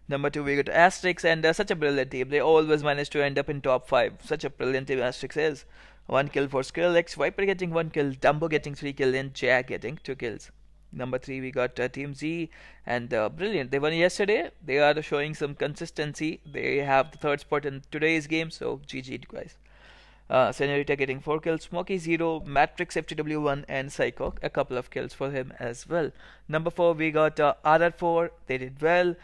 Number 2, we got ASTERIX, and such a brilliant team. They always manage to end up in top 5. Such a brilliant team ASTERIX is. 1 kill for Skrillex, Viper getting 1 kill, Dumbo getting 3 kills, and Jack getting 2 kills. Number 3, we got Team Z, and brilliant. They won yesterday. They are showing some consistency. They have the 3rd spot in today's game, so GG guys. Senorita getting 4 kills, Smokey 0, Matrix FTW1, and Psycho, a couple of kills for him as well. Number 4, we got RR4. They did well.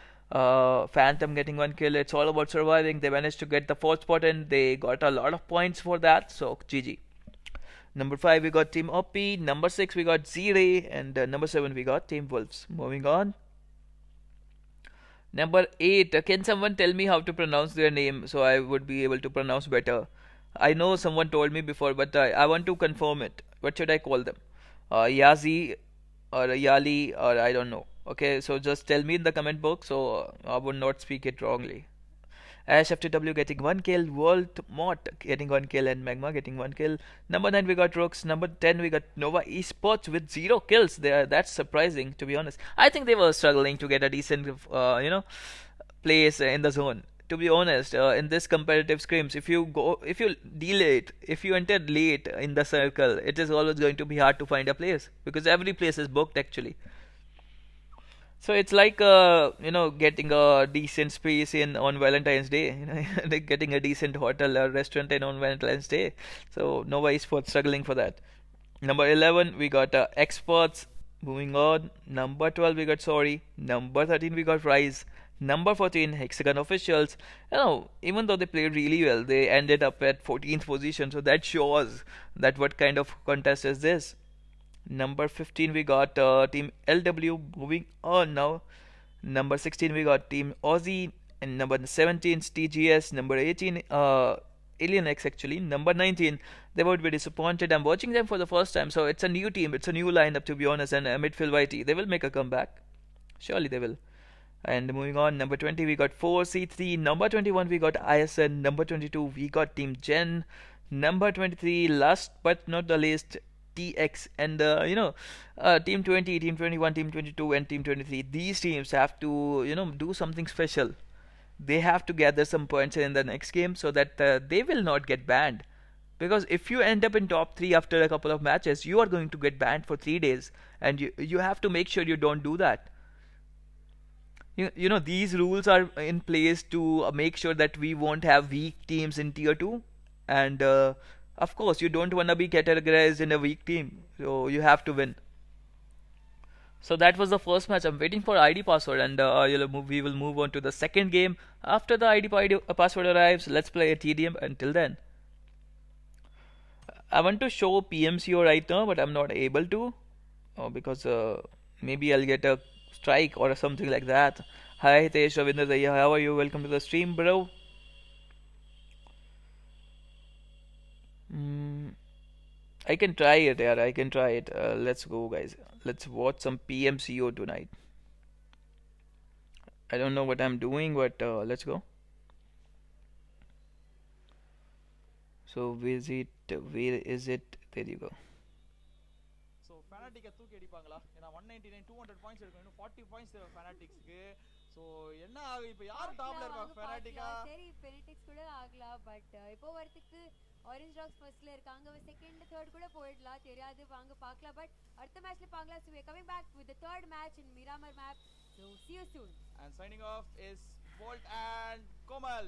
Phantom getting 1 kill. It's all about surviving. They managed to get the 4th spot, and they got a lot of points for that, so GG. Number 5, we got Team OP. Number 6, we got ZRAY. And number 7, we got Team Wolves. Moving on. Number 8, can someone tell me how to pronounce their name so I would be able to pronounce better? I know someone told me before, but I want to confirm it. What should I call them? YAZHI or Yali, or I don't know. Okay, so just tell me in the comment box so I would not speak it wrongly. Ash FTW getting 1 kill, World Mott getting 1 kill, and Magma getting 1 kill. Number 9, we got Rooks. Number 10, we got Nova Esports with 0 kills. That's surprising, to be honest. I think they were struggling to get a decent place in the zone. To be honest, in this competitive scrims, if you enter late in the circle, it is always going to be hard to find a place because every place is booked actually. So it's like getting a decent space in on Valentine's Day, like getting a decent hotel or restaurant in on Valentine's Day. So nobody's for struggling for that. Number 11 we got experts. Moving on, number 12 we got sorry. Number 13 we got rise. Number 14 hexagon officials. Even though they played really well, they ended up at 14th position. So that shows that what kind of contest is this. Number 15 we got team LW. Moving on now. Number 16 we got team Aussie, and number 17 is TGS. Number 18 ALIENXE actually. Number 19 they would be disappointed. I'm watching them for the first time, so it's a new team, it's a new lineup to be honest, and MFYT they will make a comeback. Surely they will. And moving on, number 20 we got 4C3. Number 21 we got ISN. Number 22 we got Team Gen. Number 23, last but not the least, TX. And Team 20, Team 21, Team 22, and Team 23. These teams have to do something special. They have to gather some points in the next game so that they will not get banned. Because if you end up in top 3 after a couple of matches, you are going to get banned for 3 days, and you have to make sure you don't do that. These rules are in place to make sure that we won't have weak teams in tier 2, and of course you don't want to be categorized in a weak team, so you have to win. So that was the first match. I'm waiting for ID password, and we will move on to the second game after the ID password arrives. Let's play a TDM. Until then, I want to show PMCO right now, but I'm not able to because maybe I'll get a strike or something like that. Hi Hitesh Ravinder Zaya, how are you? Welcome to the stream, bro. I can try it, yeah, I can try it. Let's go, guys. Let's watch some PMCO tonight. I don't know what I'm doing, but let's go. So visit, where is it? There you go. So Fnatic தூக்கி அடிப்பாங்களா? ஏனா 199 200 points எடுக்கணும். இன்னும் 40 points தேவை Fnaticக்கு. So என்ன ஆகும் இப்போ யார் டாப்ல இருக்காங்க Fnaticா? சரி Fnatic கூட ஆகலாம், பட் இப்போ வரதுக்கு ஆரஞ்சு ராக்ஸ் ஃபர்ஸ்ட்ல இருக்காங்க, செகண்ட் தேர்ட் கூட போயிடலாம், தெரியாது, வாங்க பார்க்கலாம். பட் அடுத்த மேட்ச்ல பார்க்கலாம். So we are coming back with the third match in Miramar map. So see you soon. And signing off is Bolt and Komal.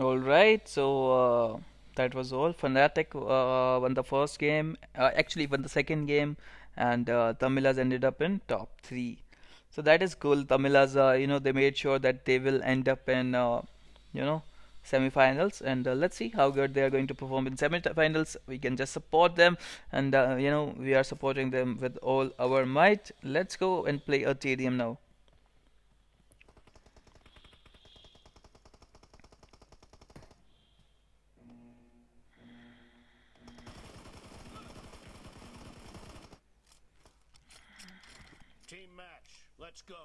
All right, so that was all. Fnatic won the first game, actually won the second game, and Tamilas ended up in top 3. So that is cool. Tamilas, they made sure that they will end up in, semi-finals, and let's see how good they are going to perform in semi-finals. We can just support them, and we are supporting them with all our might. Let's go and play a TDM now. Team match, let's go.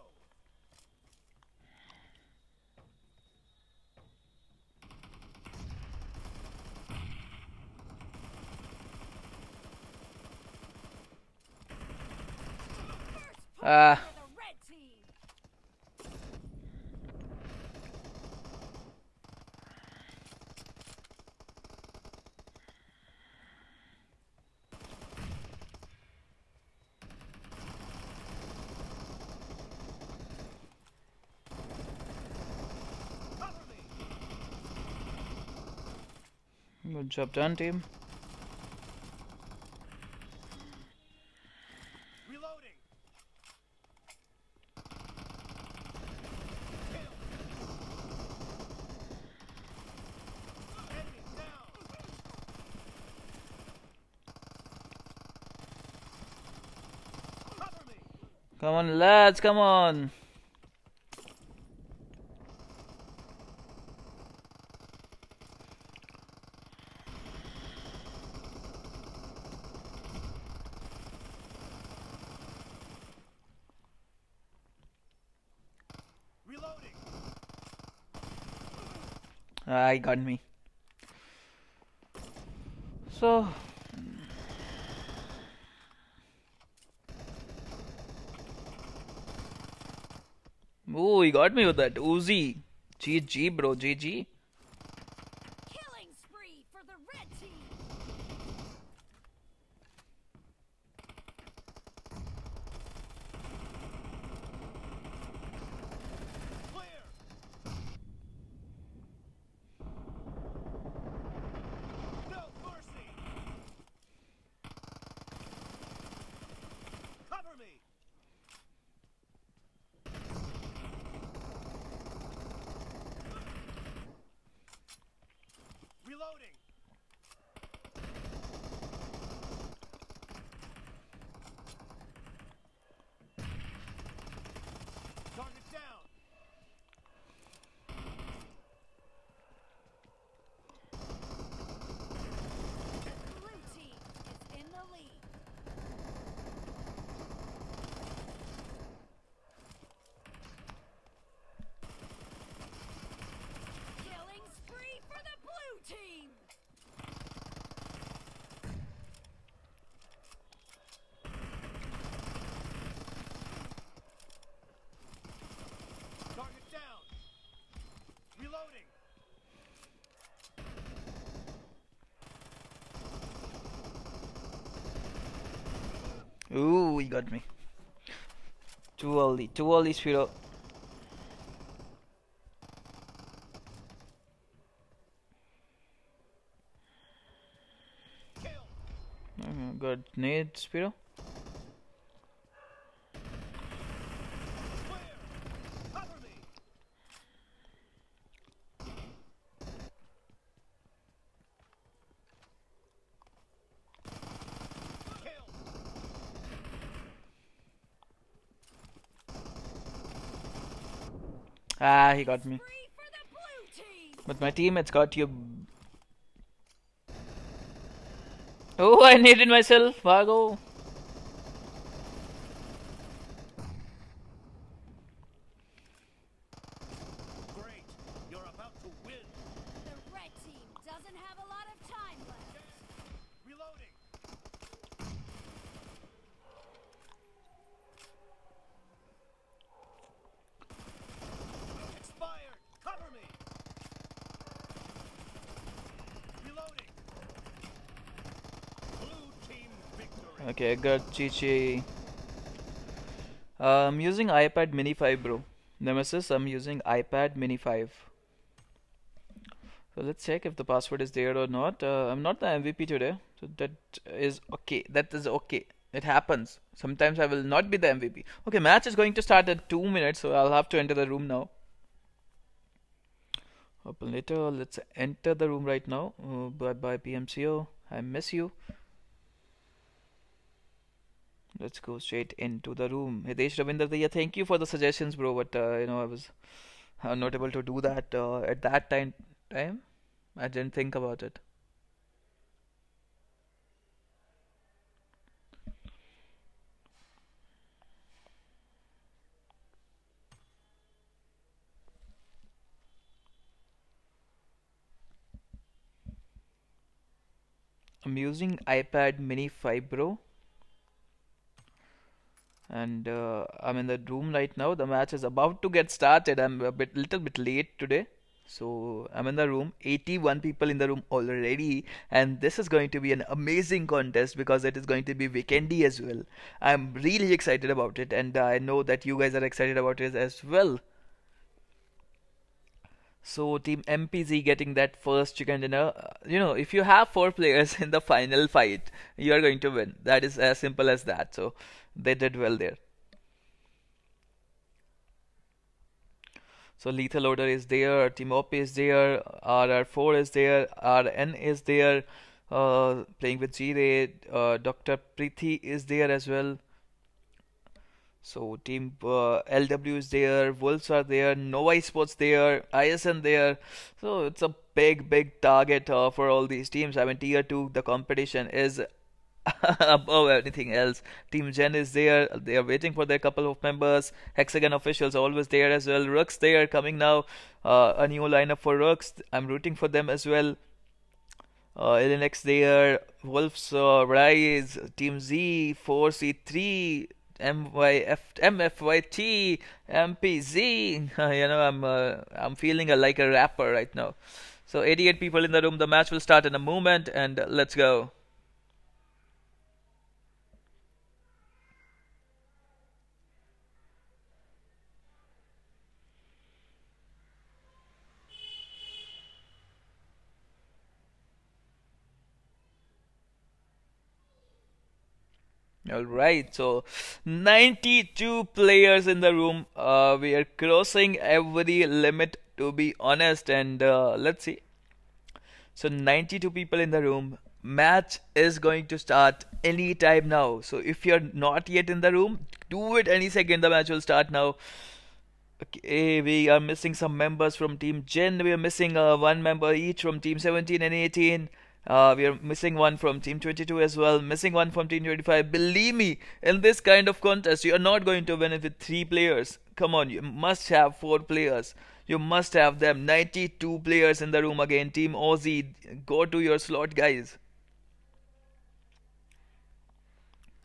Good job done, team. Reloading. Enemy down. Cover me. Come on, lads, come on. Reloading. He got me. So. Oh, he got me with that Uzi. GG, bro, GG. Killing spree for the red team. Clear. No mercy. Cover me. Reloading. Target down. Blue team is in the lead. Killing spree for the blue team. Target down. Reloading. Ooh, he got me. Too early, SpeRo. Kill. Good nade, SpeRo. Clear. Cover me. Kill. He got me. Spree for the blue team. But my teammates got you. Oh, I naded myself. Vago. Great. You're about to win. The red team doesn't have a lot of time left. Reloading. Expired. Cover me. Reloading. Blue team victory. Okay, good. GG. I'm using iPad Mini 5, bro. Nemesis, I'm using iPad Mini 5. So let's check if the password is there or not. I'm not the MVP today, so that is okay. That is okay. It happens. Sometimes I will not be the MVP. Okay, match is going to start at 2 minutes, so I'll have to enter the room now. Open later. Let's enter the room right now. Bye bye, PMCO. I miss you. Let's go straight into the room. Hitesh Ravinder Daya, thank you for the suggestions, bro. But I was not able to do that at that time. I didn't think about it. I'm using iPad Mini 5 Pro, and I'm in the room right now. The match is about to get started. I'm little bit late today, so I'm in the room. 81 people in the room already, and this is going to be an amazing contest because it is going to be weekendy as well. I'm really excited about it, and I know that you guys are excited about it as well. So Team MPZ getting that first chicken dinner. If you have four players in the final fight, you are going to win. That is as simple as that. So they did well there. So Lethal Order is there, Team OP is there, RR4 is there, RN is there, playing with ZRAY, Dr. Preeti is there as well. So Team LW is there, Wolves are there, Nova Esports there, ISN there. So it's a big target for all these teams. I mean, Tier 2, the competition is above anything else. Team Gen is there. They are waiting for their couple of members. Hexagon officials always there as well. Rooks there coming now. A new lineup for Rooks. I'm rooting for them as well. ALIENXE there. Wolves, Rise, Team Z, 4C3, MFYT, MPZ. I'm feeling like a rapper right now. So 88 people in the room. The match will start in a moment, and let's go. All right, so 92 players in the room. We are crossing every limit, to be honest, and let's see. So 92 people in the room. Match is going to start any time now. So if you're not yet in the room, do it any second. The match will start now. Okay, we are missing some members from Team Gen. We are missing one member each from Team 17 and 18. We are missing one from Team 22 as well. Missing one from Team 25. Believe me, in this kind of contest, you are not going to win it with 3 players. Come on, you must have 4 players. You must have them. 92 players in the room again. Team OZ, go to your slot, guys.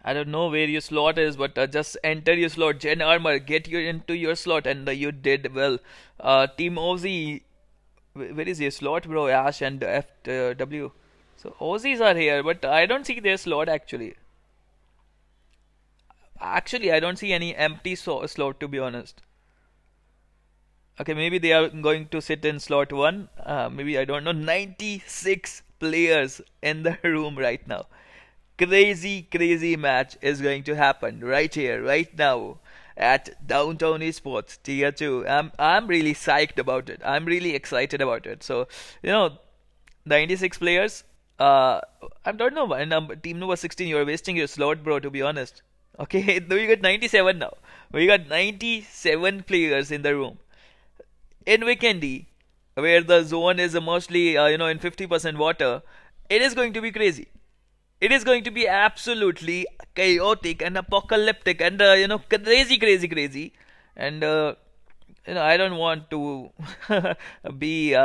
I don't know where your slot is, but just enter your slot. Gen Armor, get you into your slot, and you did well. Team OZ, where is your slot, bro? Ash and FW. So OZs are here, but I don't see their slot actually. Actually, I don't see any empty slot, to be honest. Okay, maybe they are going to sit in slot 1. Maybe, I don't know. 96 players in the room right now. Crazy match is going to happen right here, right now at Downtown Esports Tier 2. I'm really psyched about it. I'm really excited about it. So 96 players. I don't know. And team number 16, you're wasting your slot, bro. To be honest. Okay, we got 97 now. We got 97 players in the room. In Weekendy, where the zone is mostly in 50% water, it is going to be crazy. It is going to be absolutely chaotic and apocalyptic and crazy. And I don't want to be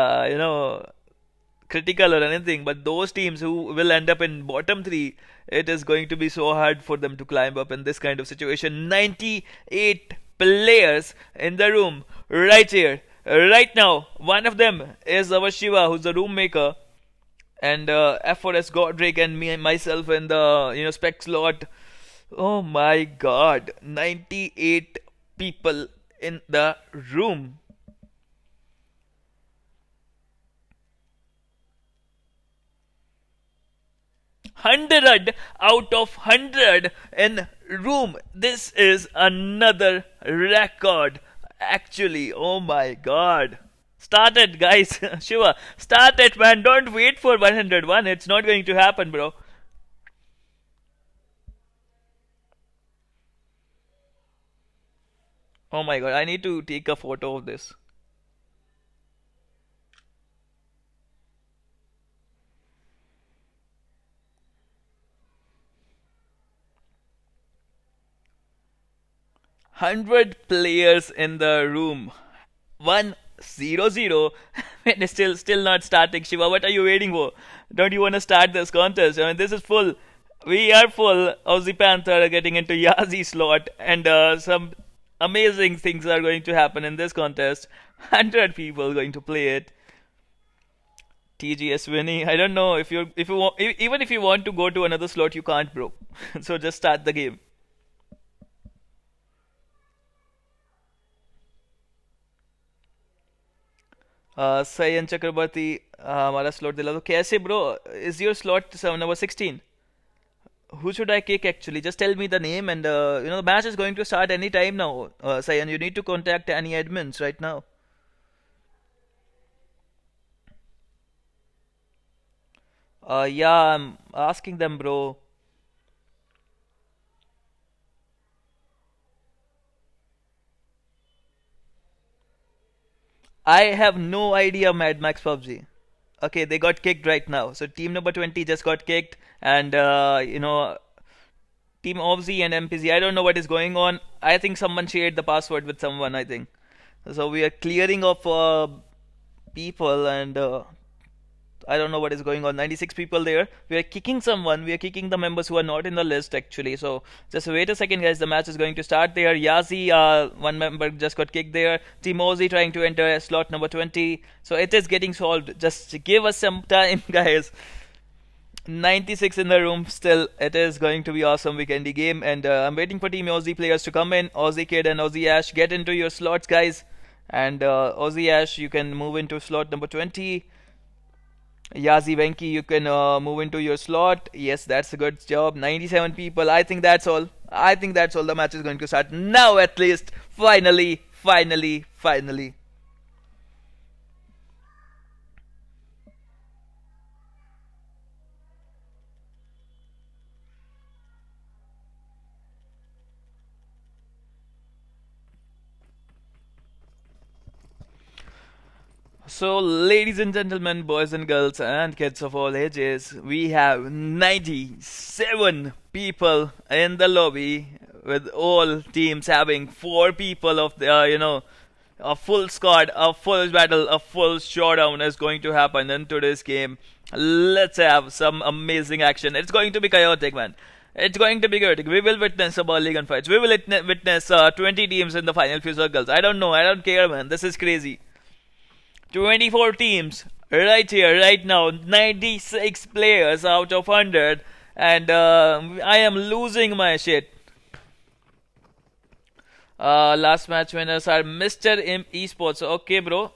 critical or anything, but those teams who will end up in bottom 3, it is going to be so hard for them to climb up in this kind of situation. 98 players in the room right here, right now. One of them is our Shiva, who's the room maker, and F4S Godric and myself in the spec slot. Oh my god, 98 people in the room. 100 out of 100 in room. This is another record actually. Oh my god. Start it, guys. Shiva, start it, man. Don't wait for 101. It's not going to happen, bro. Oh my god, I need to take a photo of this. Hundred players in the room. 1-0-0 and it's still not starting. Shiva, what are you waiting for? Don't you want to start this contest? I mean, this is full. We are full. Aussie Panther getting into YAZHI slot, and some amazing things are going to happen in this contest. 100 people going to play it. TGS winning. I don't know if you want, even if you want to go to another slot, you can't, bro. So just start the game. Sayan Chakrabarti, हमारा slot दिला दो कैसे bro? Is your slot number 16? Who should I kick actually? Just tell me the name and the match is going to start any time now. Sayan, you need to contact any admins right now. Yeah, I'm asking them, bro. I have no idea, Mad Max Pubg. Okay, they got kicked right now. So team number 20 just got kicked, and Team OZI and MPZ. I don't know what is going on. I think someone shared the password with someone. I think so. We are clearing of people, and I don't know what is going on. 96 people there. We are kicking someone. We are kicking the members who are not in the list actually. So just wait a second, guys. The match is going to start there. YAZHI, one member just got kicked there. Team OZI trying to enter slot number 20. So it is getting solved. Just give us some time, guys. 96 in the room still. It is going to be awesome weekendy game, and I'm waiting for Team OZI players to come in. OZI Kid and OZI Ash, get into your slots, guys. And OZI Ash, you can move into slot number 20. YAZHI Venki, you can move into your slot. Yes, that's a good job. 97 people. I think that's all. I think that's all. The match is going to start now at least. Finally, finally, finally. So, ladies and gentlemen, boys and girls, and kids of all ages, we have 97 people in the lobby, with all teams having 4 people of the, a full squad, a full battle, a full showdown is going to happen in today's game. Let's have some amazing action. It's going to be chaotic, man. It's going to be good. We will witness some early gunfights. We will witness 20 teams in the final few circles. I don't know. I don't care, man. This is crazy. 24 teams right here, right now. 96 players out of 100. And I am losing my shit. Last match winners are Mr. Esports. Okay, bro.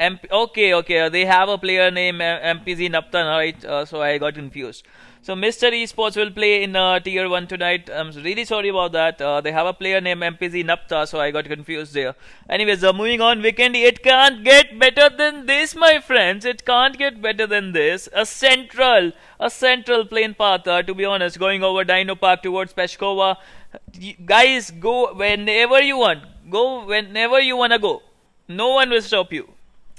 Okay. They have a player named MPZ Naptan, right? So I got confused. So Mr. Esports will play in Tier 1 tonight. I'm really sorry about that. They have a player named MPZ Napta, so I got confused there. Anyways, moving on, Weekendy. It can't get better than this, my friends. It can't get better than this. A central plane path, to be honest, going over Dino Park towards Peshkova. Guys, go whenever you want. Go whenever you wanna go. No one will stop you.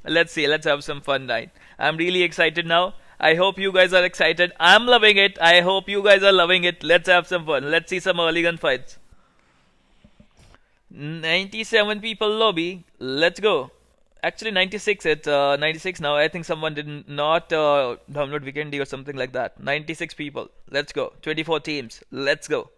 Let's see. Let's have some fun night. I'm really excited now. I hope you guys are excited. I'm loving it. I hope you guys are loving it. Let's have some fun. Let's see some early gun fights. 97 people lobby. Let's go. Actually 96. It's 96 now. I think someone did not download Weekendy or something like that. 96 people. Let's go. 24 teams. Let's go.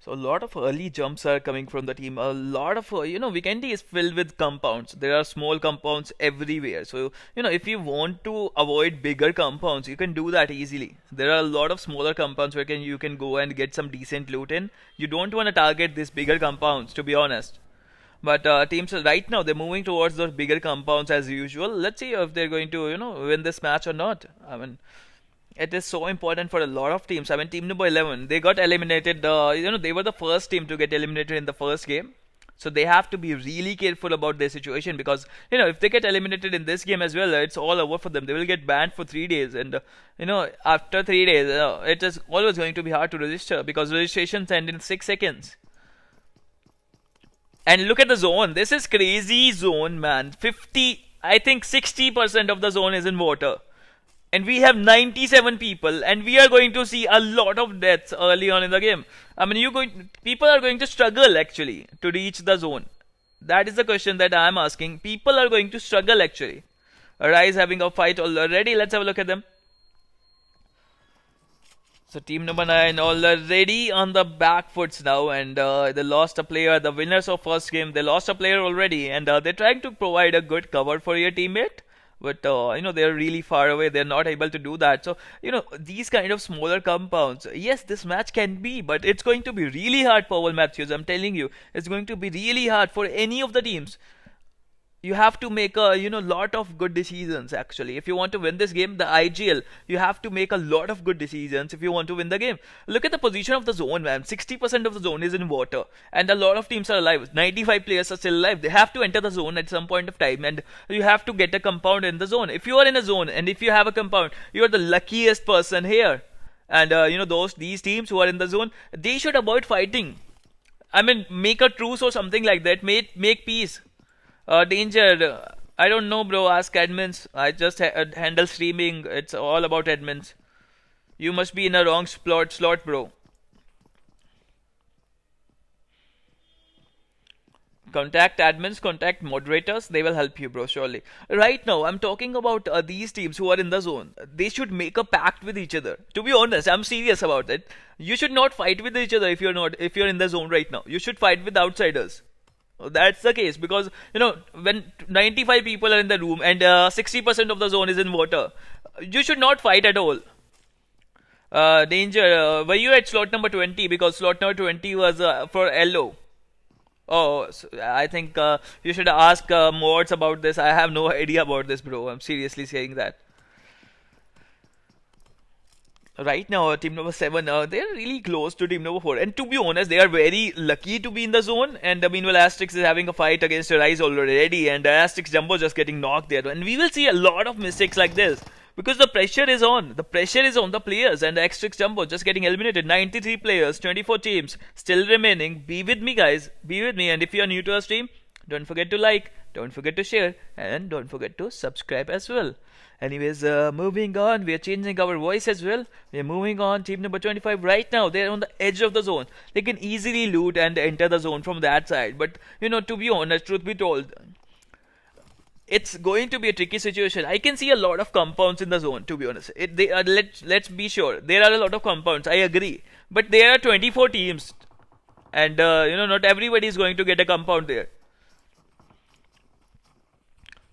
So a lot of early jumps are coming from the team. A lot of, Weekendy is filled with compounds. There are small compounds everywhere. So, if you want to avoid bigger compounds, you can do that easily. There are a lot of smaller compounds where you can go and get some decent loot in. You don't want to target these bigger compounds, to be honest. But teams right now, they're moving towards those bigger compounds as usual. Let's see if they're going to, win this match or not. I mean, it is so important for a lot of teams. I mean, team number 11, they got eliminated. They were the first team to get eliminated in the first game. So they have to be really careful about their situation because, if they get eliminated in this game as well, it's all over for them. They will get banned for 3 days. And, after 3 days, it is always going to be hard to register because registrations end in 6 seconds. And look at the zone. This is crazy zone, man. 60% of the zone is in water. And we have 97 people, and we are going to see a lot of deaths early on in the game. I mean, people are going to struggle actually to reach the zone. That is the question that I am asking. People are going to struggle actually. Rise having a fight already. Let's have a look at them. So team number 9 already on the back foots now, and they lost a player. The winners of first game, they lost a player already, and they're trying to provide a good cover for your teammate. but they're really far away. They're not able to do that. So these kind of smaller compounds, yes, this match can be, but it's going to be really hard, Powell Matthews. I'm telling you, it's going to be really hard for any of the teams. You have to make a lot of good decisions. Actually, if you want to win this game, the IGL, you have to make a lot of good decisions if you want to win the game. Look at the position of the zone, man. 60% of the zone is in water, and a lot of teams are alive. 95 players are still alive. They have to enter the zone at some point of time, and you have to get a compound in the zone. If you are in a zone and if you have a compound, you are the luckiest person here. And these teams who are in the zone, they should avoid fighting. I mean, make a truce or something like that. Make peace. Danger, I don't know, bro. Ask admins. I just handle streaming. It's all about admins. You must be in a wrong slot, bro. Contact admins, contact moderators. They will help you, bro, surely. Right now, I'm talking about these teams who are in the zone. They should make a pact with each other. To be honest, I'm serious about it. You should not fight with each other if you're in the zone right now. You should fight with outsiders. That's the case, because when 95 people are in the room and 60% of the zone is in water, you should not fight at all. Danger, were you at slot number 20? Because slot number 20 was for LO. Oh, so I think you should ask mods about this. I have no idea about this, bro. I'm seriously saying that. Right now, team number 7, they're really close to team number 4. And to be honest, they are very lucky to be in the zone. And meanwhile, ASTERIX is having a fight against Rise already. And ASTERIX Jumbo just getting knocked there. And we will see a lot of mistakes like this, because the pressure is on. The pressure is on the players. And ASTERIX Jumbo just getting eliminated. 93 players, 24 teams still remaining. Be with me, guys. Be with me. And if you are new to our stream, don't forget to like, don't forget to share, and don't forget to subscribe as well. Anyways, moving on, we are changing our voice as well. We are moving on. Team number 25 right now, they're on the edge of the zone. They can easily loot and enter the zone from that side. But, to be honest, truth be told, it's going to be a tricky situation. I can see a lot of compounds in the zone, to be honest. Let's be sure. There are a lot of compounds, I agree. But there are 24 teams. And, not everybody is going to get a compound there.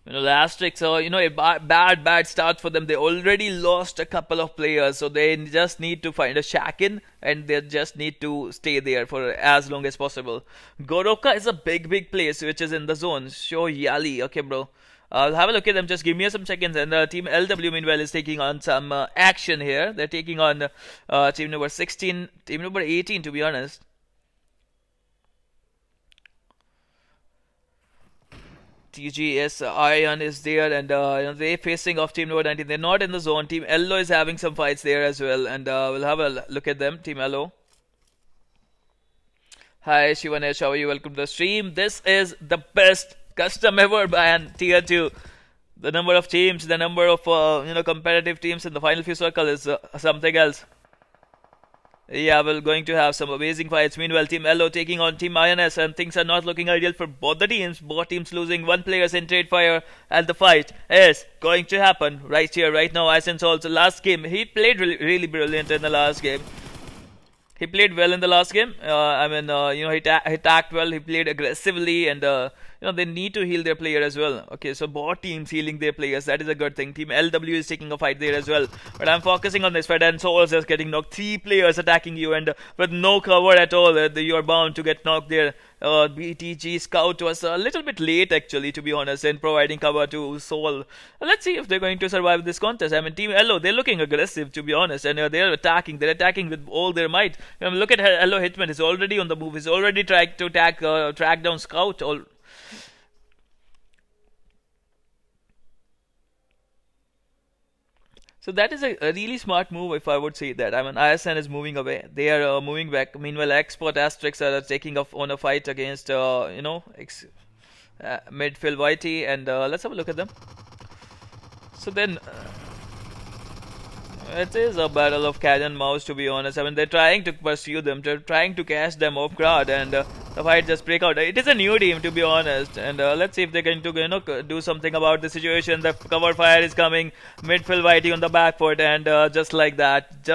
ASTERIX, a bad start for them. They already lost a couple of players, so they just need to find a shack-in, and they just need to stay there for as long as possible. Goroka is a big place which is in the zone. Show YAZHI. Okay, bro. I'll have a look at them. Just give me some seconds. And team LW, meanwhile, is taking on some action here. They're taking on team number 16, team number 18, to be honest. TGS Iron is there, and they're facing off team number 19. They're not in the zone. Team LO is having some fights there as well, and we'll have a look at them. Team LO. Hi Shivanesh, how are you? Welcome to the stream. This is the best custom ever by Tier 2. The number of teams, the number of competitive teams in the final few circle is something else. Yeah, we're going to have some amazing fights. Meanwhile, Team LO taking on Team INS, and things are not looking ideal for both the teams. Both teams losing one player in trade fire, and the fight is going to happen right here, right now. INS also last game, he played really brilliant in the last game. He played well in the last game. He attacked well. He played aggressively, and they need to heal their player as well. Okay, so both teams healing their players. That is a good thing. Team LW is taking a fight there as well. But I'm focusing on this fight, and Souls is getting knocked. 3 players attacking you, and with no cover at all, you're bound to get knocked there. BTG Scout was a little bit late, actually, to be honest, in providing cover to Soul. Let's see if they're going to survive this contest. I mean, Team LO, they're looking aggressive, to be honest, and they're attacking. They're attacking with all their might. Look at LO Hitman. He's already on the move. He's already trying to track down Scout. So that is a really smart move, if I would say that. I mean, ISN is moving away. They are moving back. Meanwhile, XPERT ASTERIX are taking off on a fight against, MFYT. And let's have a look at them. So then, it is a battle of cat and mouse, to be honest. I mean, they're trying to pursue them. They're trying to catch them off guard. And the fight just break out. It is a new team, to be honest. And let's see if they're going to do something about the situation. The cover fire is coming. MFYT on the back foot. And just like that,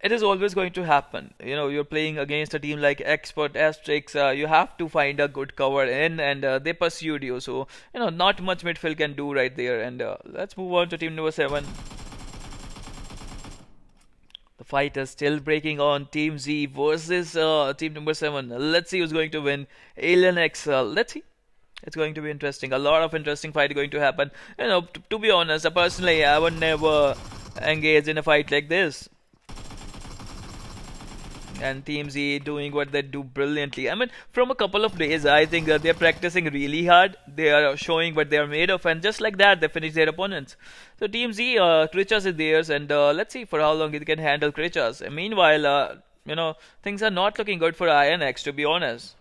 it is always going to happen. You know, you're playing against a team like XPERT, ASTERIX. You have to find a good cover in, and they pursued you. So, you know, not much midfield can do right there. And let's move on to team number 7. The fight is still breaking on. Team Z versus team number 7. Let's see who's going to win. ALIENXE. Let's see. It's going to be interesting. A lot of interesting fight going to happen. You know, to be honest, personally, I would never engage in a fight like this. And Team Z doing what they do brilliantly. I mean, from a couple of days, I think that they're practicing really hard. They are showing what they are made of, and just like that, they finish their opponents. So Team Z, Krichas is theirs, and let's see for how long it can handle Krichas. Meanwhile, you know, things are not looking good for INX, to be honest.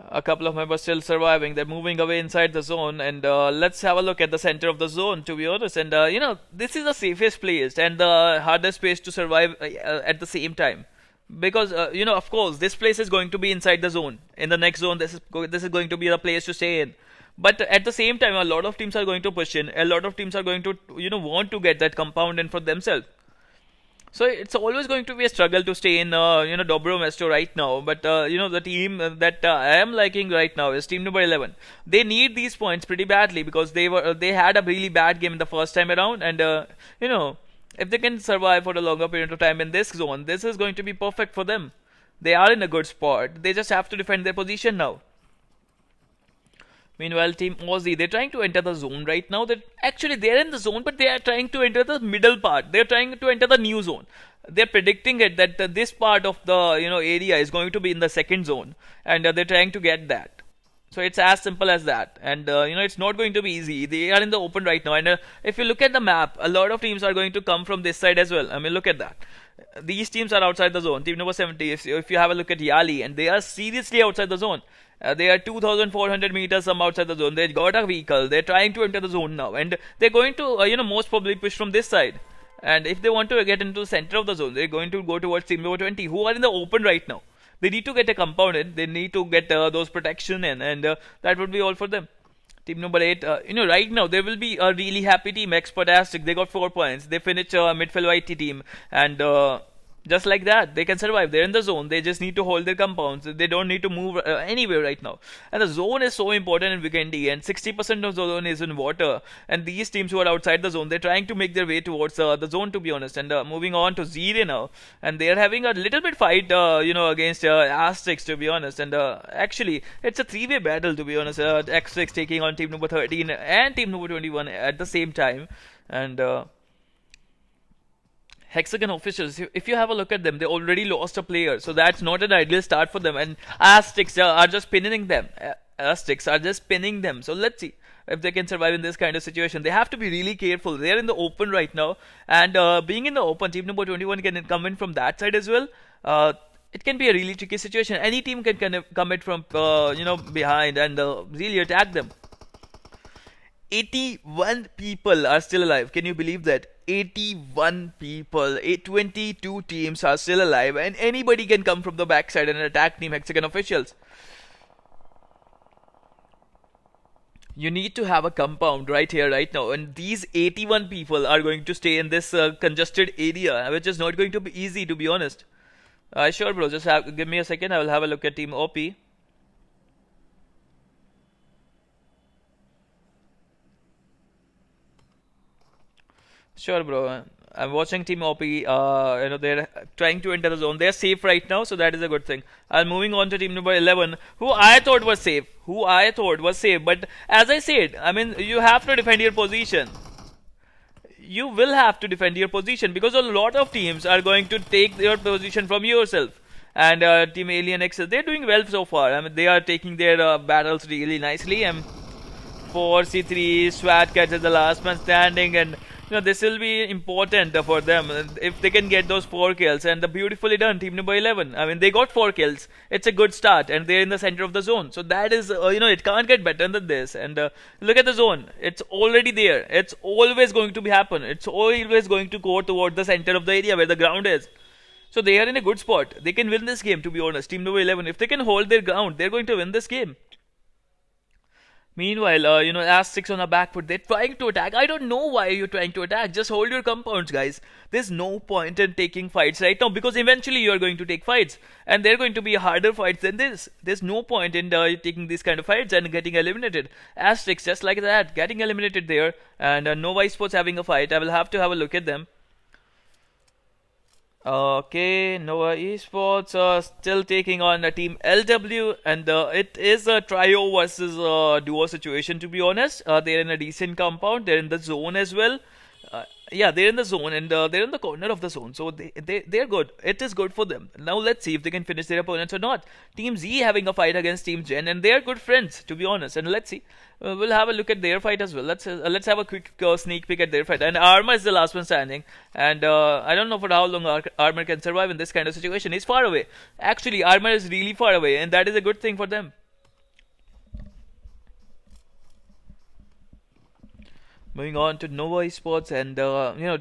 A couple of members still surviving. They're moving away inside the zone, and let's have a look at the center of the zone, to be honest. And you know, this is the safest place and the hardest place to survive at the same time, because you know, of course, this place is going to be inside the zone. In the next zone, this is going to be the place to stay in. But at the same time, a lot of teams are going to push in. A lot of teams are going to, you know, want to get that compound in for themselves. So it's always going to be a struggle to stay in, you know, Dobro Mesto right now. But you know, the team that I am liking right now is team number 11. They need these points pretty badly because they had a really bad game the first time around, and you know, if they can survive for a longer period of time in this zone, this is going to be perfect for them. They are in a good spot. They just have to defend their position now. Meanwhile, Team Aussie, they're trying to enter the zone right now. They're in the zone, but they are trying to enter the middle part. They're trying to enter the new zone. They're predicting it that this part of the, you know, area is going to be in the second zone, and they're trying to get that. So it's as simple as that. And you know, it's not going to be easy. They are in the open right now, and if you look at the map, a lot of teams are going to come from this side as well. I mean, look at that. These teams are outside the zone. Team number 70, if you have a look at YAZHI, and they are seriously outside the zone. They are 2,400 meters from outside the zone. They got a vehicle. They're trying to enter the zone now, and they're going to, you know, most probably push from this side. And if they want to get into the center of the zone, they're going to go towards team number 20, who are in the open right now. They need to get a compound in. They need to get those protection in, and that would be all for them. Team number 8, you know, right now there will be a really happy team, XPERT ASTERIX. They got 4 points. They finished MFYT team, and just like that, they can survive. They're in the zone. They just need to hold their compounds. They don't need to move anywhere right now. And the zone is so important in Weekendy, and 60% of the zone is in water. And these teams who are outside the zone, they're trying to make their way towards the zone, to be honest. And moving on to ZRAY now, and they're having a little bit fight, you know, against ASTERIX, to be honest. And actually, it's a 3-way battle, to be honest. ASTERIX taking on team number 13 and team number 21 at the same time. And HEXAGON officials, if you have a look at them, they already lost a player, so that's not an ideal start for them. And ASTERIX are just pinning them. So let's see if they can survive in this kind of situation. They have to be really careful. They are in the open right now, and being in the open, team number 21 can come in from that side as well. It can be a really tricky situation. Any team can kind of come in from you know, behind and really attack them. 81 people are still alive. Can you believe that? 81 people, 22 teams are still alive, and anybody can come from the backside and attack Team HEXAGON officials. You need to have a compound right here, right now, and these 81 people are going to stay in this congested area, which is not going to be easy, to be honest. Sure, bro, just give me a second. I will have a look at Team OP. Sure, bro. I'm watching Team OP. You know, they're trying to enter the zone. They're safe right now, so that is a good thing. I'm moving on to team number 11, who I thought was safe. But as I said, I mean, you have to defend your position. You will have to defend your position because a lot of teams are going to take your position from yourself. And Team ALIENXE, they're doing well so far. I mean, they are taking their battles really nicely. 4C3, SWAT catches the last man standing, and you know, this will be important for them if they can get those 4 kills. And the beautifully done team number 11. I mean, they got 4 kills. It's a good start, and they're in the center of the zone. So that is, you know, it can't get better than this. And look at the zone. It's already there. It's always going to be happen. It's always going to go toward the center of the area where the ground is. So they are in a good spot. They can win this game, to be honest. Team number 11, if they can hold their ground, they're going to win this game. Meanwhile, ASTERIX on a back foot, they're trying to attack. I don't know why you're trying to attack. Just hold your compounds, guys. There's no point in taking fights right now because eventually you're going to take fights, and they're going to be harder fights than this. There's no point in taking these kind of fights and getting eliminated. ASTERIX, just like that, getting eliminated there, and Nova Esports having a fight. I will have to have a look at them. Okay, Nova Esports still taking on a team LW, and it is a trio versus duo situation, to be honest. They're in a decent compound, they're in the zone as well. Yeah, they're in the zone, and they're in the corner of the zone, so they're good. It is good for them. Now let's see if they can finish their opponents or not. Team Z having a fight against Team Gen, and they're good friends, to be honest. And let's see. We'll have a look at their fight as well. Let's have a quick sneak peek at their fight. And Arma is the last one standing, and I don't know for how long Arma can survive in this kind of situation. He's far away. Actually, Arma is really far away, and that is a good thing for them. Moving on to Nova Esports, and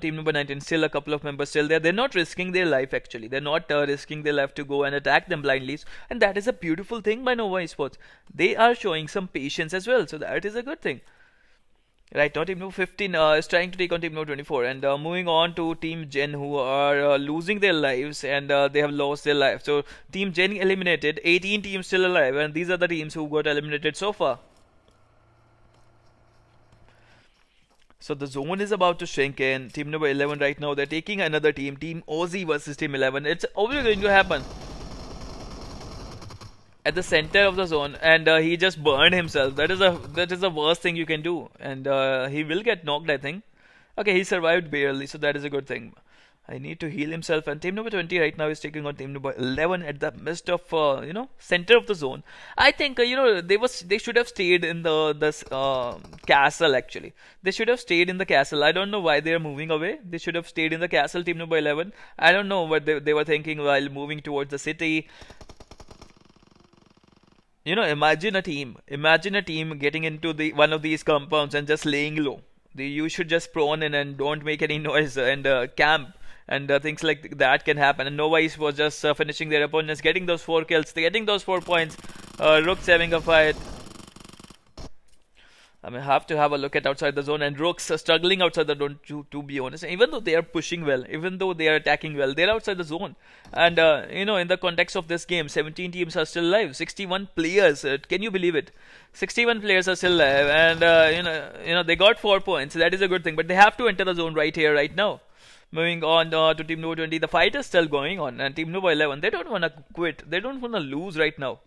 team number 19, still a couple of members still there. They're not risking their life actually. They're not risking their life to go and attack them blindly, and that is a beautiful thing by Nova Esports. They are showing some patience as well, so that is a good thing. Right now, team number 15 is trying to take on team number 24, and moving on to team Gen, who are losing their lives, and they have lost their life. So team Gen eliminated, 18 teams still alive, and these are the teams who got eliminated so far. So the zone is about to shrink in. Team number 11 right now, they're taking another team. Team OZ versus Team 11. It's obviously going to happen. At the center of the zone, and he just burned himself. That is the worst thing you can do. And he will get knocked, I think. Okay, he survived barely, so that is a good thing. I need to heal himself, and team number 20 right now is taking on team number 11 at the midst of center of the zone. I think they should have stayed in this castle actually. They should have stayed in the castle. I don't know why they are moving away. They should have stayed in the castle, team number 11. I don't know what they were thinking while moving towards the city. Imagine a team getting into one of these compounds and just laying low. You should just prone in and don't make any noise and camp. And things like that can happen. And Nova East was just finishing their opponents, getting those 4 kills, getting those 4 points. Rooks having a fight. I mean, have to have a look at outside the zone, and Rooks are struggling outside the zone, to be honest. Even though they are pushing well, even though they are attacking well, they're outside the zone. And in the context of this game, 17 teams are still alive, 61 players. Can you believe it? 61 players are still alive, and they got 4 points. That is a good thing, but they have to enter the zone right here, right now. Moving on to team number 20, the fight is still going on, and team number 11, they don't want to quit. They don't want to lose right now.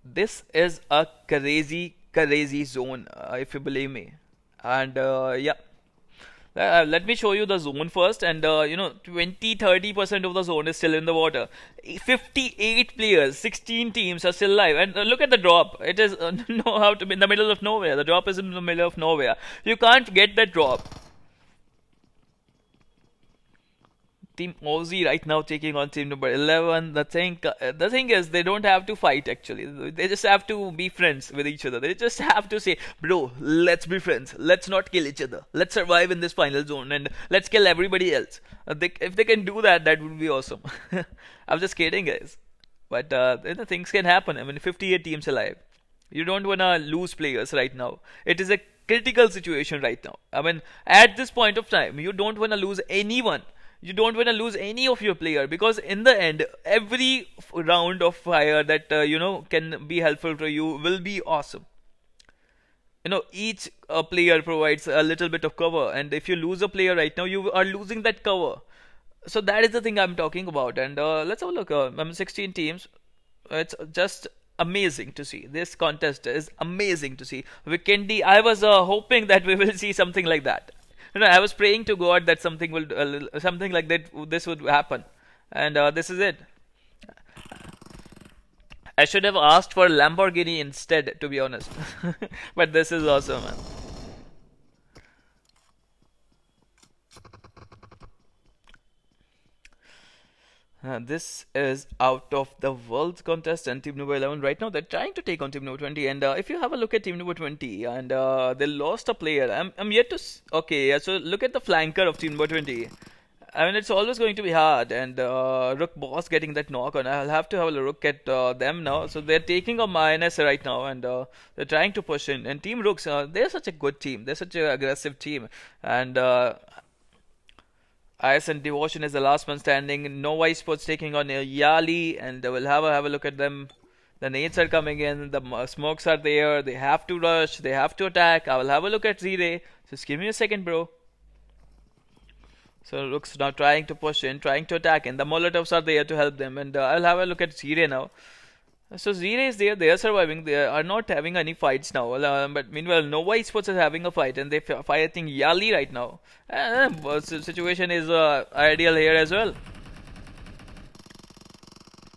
This is a crazy zone, if you believe me. And yeah. Let me show you the zone first, and 20-30% of the zone is still in the water. 58 players, 16 teams are still alive, and look at the drop. It is how to be in the middle of nowhere. The drop is in the middle of nowhere. You can't get that drop. Team Aussie right now taking on team number 11. The thing is, they don't have to fight actually. They just have to be friends with each other. They just have to say, bro, let's be friends. Let's not kill each other. Let's survive in this final zone, and let's kill everybody else. If they can do that, that would be awesome. I'm just kidding, guys. But things can happen. I mean, 58 teams alive. You don't want to lose players right now. It is a critical situation right now. I mean, at this point of time, you don't want to lose anyone. You don't want to lose any of your player, because in the end, every round of fire that can be helpful to you will be awesome. Each player provides a little bit of cover, and if you lose a player right now, you are losing that cover. So that is the thing I'm talking about. And let's have a look. 16 teams. It's just amazing to see. This contest is amazing to see. Weekendy, I was hoping that we will see something like that. I was praying to God that something like that, this would happen, and this is it. I should have asked for Lamborghini instead, to be honest. But this is awesome, man. This is out of the world's contest, and team number 11 right now, they're trying to take on team number 20. And if you have a look at team number 20, and they lost a player. I'm yet to okay, yeah, so look at the flanker of team number 20. I mean, it's always going to be hard, and Rook boss getting that knock on. I'll have to have a look at them now. So they're taking a minus right now, and they're trying to push in. And Team Rooks, they're such a good team. They're such an aggressive team, and Ice and Devotion is the last one standing. Nova Esports taking on Yali, and we'll have a look at them. The nades are coming in, the smokes are there. They have to rush, they have to attack. I will have a look at ZRAY. Just give me a second, bro. So Rook's now trying to push in, trying to attack in. The Molotovs are there to help them, and I'll have a look at ZRAY now. So ZRAY is there, they are surviving, they are not having any fights now. But meanwhile, Nova Esports is having a fight, and they fighting Yali right now. Situation is ideal here as well.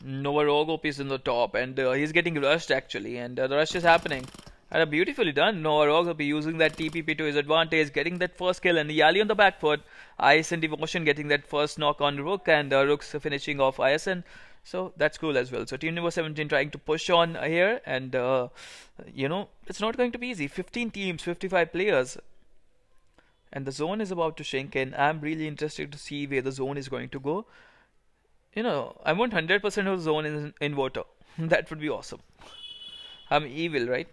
Nova Rogue is in the top, and he's getting rushed actually, and the rush is happening. And beautifully done. Nova Rogue will be using that TPP to his advantage, getting that first kill, and Yali on the back foot. Ice and Devotion getting that first knock on Rook, and Rook's finishing off ISN. So that's cool as well. So team number 17 trying to push on here, and you know, it's not going to be easy. 15 teams, 55 players, and the zone is about to shrink in. I'm really interested to see where the zone is going to go. You know, I want 100% of the zone in water. That would be awesome. I'm evil, right?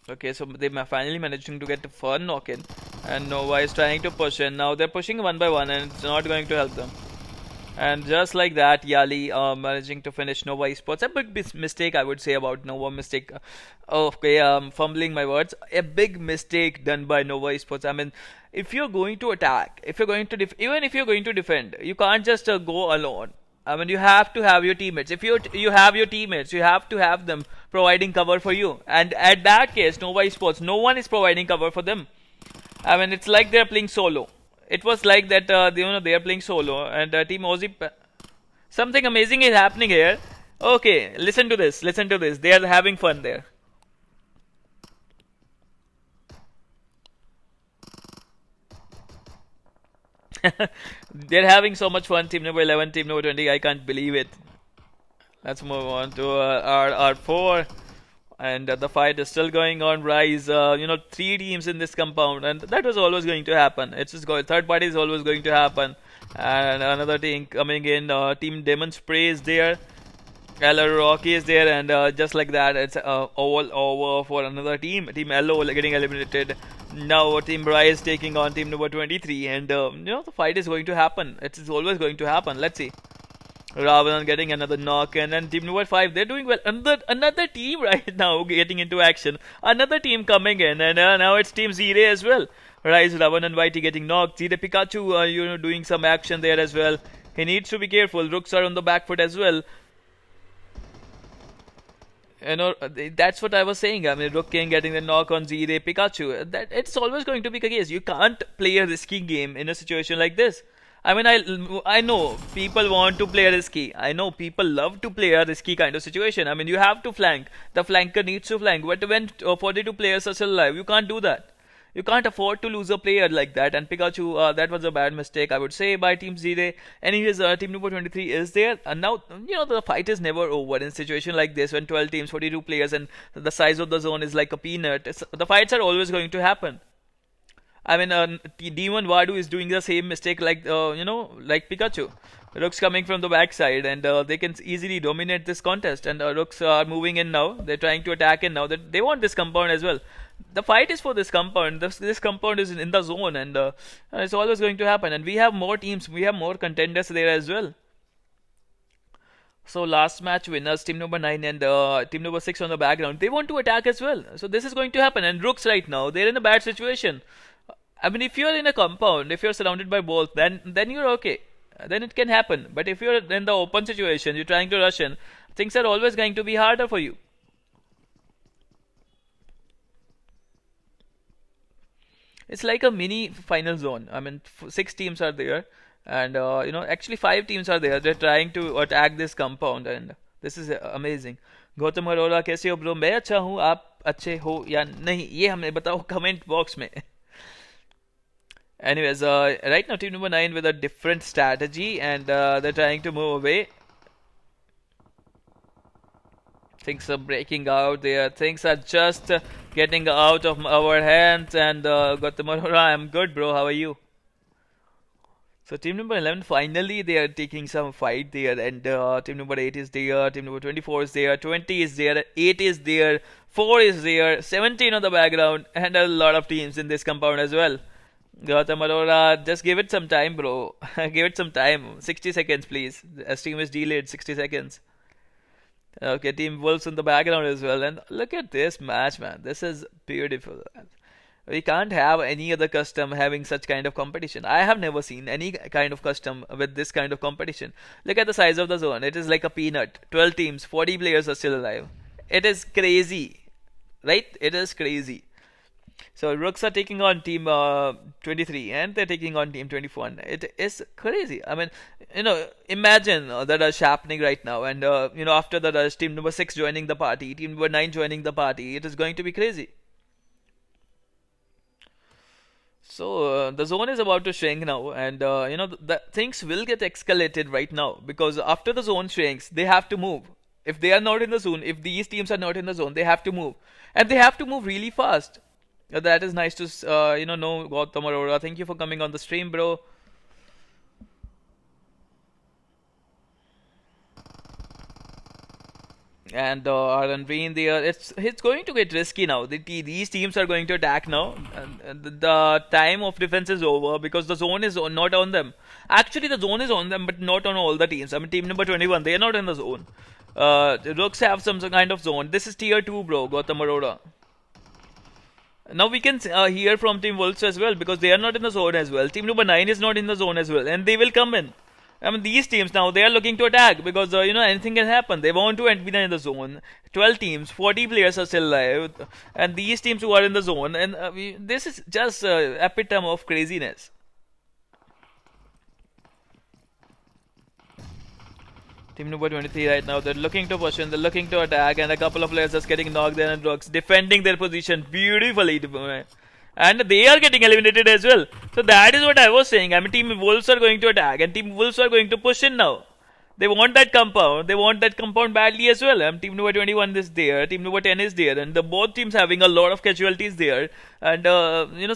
Okay, so they finally managing to get the fun knock in, and Nova is trying to push in. Now they're pushing one by one, and it's not going to help them. And just like that, Yali managing to finish Nova Esports. A big mistake, I would say, about Nova mistake. Okay, fumbling my words. A big mistake done by Nova Esports. I mean, if you're going to attack, if you're going to even if you're going to defend, you can't just go alone. I mean, you have to have your teammates. If you have your teammates, you have to have them providing cover for you. And at that case, Nova Esports, no one is providing cover for them. I mean, it's like they're playing solo. It was like that, you know, they are playing solo, and Team Ozzy. Something amazing is happening here. Okay, listen to this. Listen to this. They are having fun there. They're having so much fun. Team number 11, team number 20. I can't believe it. Let's move on to our 4. And the fight is still going on. Rise, you know, 3 teams in this compound, and that was always going to happen. It's just third party is always going to happen. And another team coming in. Team Demon Spray is there. LR Rocky is there, and just like that, it's all over for another team. Team LO getting eliminated. Now Team Rise taking on team number 23, and you know, the fight is going to happen. It's always going to happen. Let's see. Ravanan getting another knock, and then team number 5, they're doing well. Another team right now getting into action. Another team coming in, and now it's team ZRAY as well. Rise, Ravan and YT getting knocked. ZRAY Pikachu, you know, doing some action there as well. He needs to be careful. Rooks are on the back foot as well. You know, that's what I was saying. I mean, Rook King getting the knock on ZRAY Pikachu. That it's always going to be the case. You can't play a risky game in a situation like this. I mean, I know people want to play risky. I know people love to play a risky kind of situation. I mean, you have to flank. The flanker needs to flank. But when 42 players are still alive, you can't do that. You can't afford to lose a player like that. And Pikachu, that was a bad mistake, I would say, by Team ZRAY. Anyways, team number 23 is there. And now, you know, the fight is never over in a situation like this when 12 teams, 42 players, and the size of the zone is like a peanut. The fights are always going to happen. I mean, Demon Vadu is doing the same mistake like, you know, like Pikachu. Rooks coming from the backside, and they can easily dominate this contest. And Rooks are moving in now. They're trying to attack in now. They want this compound as well. The fight is for this compound. This compound is in the zone, and it's always going to happen. And we have more teams. We have more contenders there as well. So last match winners, team number 9 and team number 6 on the background. They want to attack as well. So this is going to happen. And Rooks right now, they're in a bad situation. I mean, if you're in a compound, if you're surrounded by both, then you're okay. Then it can happen. But if you're in the open situation, you're trying to rush in, things are always going to be harder for you. It's like a mini final zone. I mean, 6 teams are there, and you know, actually 5 teams are there. They're trying to attack this compound, and this is amazing. Gautam Arora कैसे हो bro? मैं अच्छा हूँ, आप अच्छे हो या नहीं ये हमें बताओ कमेंट बॉक्स में. Anyways, right now team number 9 with a different strategy, and they're trying to move away. Things are breaking out there. Things are just getting out of our hands. And Gautam, I'm good, bro. How are you? So team number 11 finally they are taking some fight there, and team number 8 is there, team number 24 is there, 20 is there, 8 is there, 4 is there, 17 on the background, and a lot of teams in this compound as well. Gautam Arora, just give it some time, bro. Give it some time. 60 seconds, please. As team is delayed, 60 seconds. Okay, Team Wolves in the background as well. And look at this match, man. This is beautiful. We can't have any other custom having such kind of competition. I have never seen any kind of custom with this kind of competition. Look at the size of the zone. It is like a peanut. 12 teams, 40 players are still alive. It is crazy. Right? It is crazy. So Rooks are taking on team 23 and they're taking on team 21. It is crazy. I mean, imagine the rush happening right now, and after the rush, team number 6 joining the party, team number 9 joining the party. It is going to be crazy. So the zone is about to shrink now, and the things will get escalated right now, because after the zone shrinks, they have to move. If they are not in the zone, if these teams are not in the zone, they have to move, and they have to move really fast. That is nice to know, Gautam Arora. Thank you for coming on the stream, bro. And Ranveen there, it's going to get risky now. These teams are going to attack now, and the time of defense is over because the zone is not on them. Actually, the zone is on them, but not on all the teams. I mean, team number 21, they are not in the zone. Rooks have some kind of zone. This is tier 2, bro, Gautam Arora. Now we can hear from Team Wolves as well, because they are not in the zone as well. Team number 9 is not in the zone as well, and they will come in. I mean, these teams now, they are looking to attack because, anything can happen. They want to be in the zone. 12 teams, 40 players are still alive, and these teams who are in the zone, and this is just epitome of craziness. Team number 23 right now, they're looking to push in, they're looking to attack, and a couple of players just getting knocked in, and Rooks defending their position beautifully. And they are getting eliminated as well. So that is what I was saying. I mean, Team Wolves are going to attack, and Team Wolves are going to push in now. They want that compound. They want that compound badly as well. Team number 21 is there. Team number 10 is there. And both teams having a lot of casualties there. And,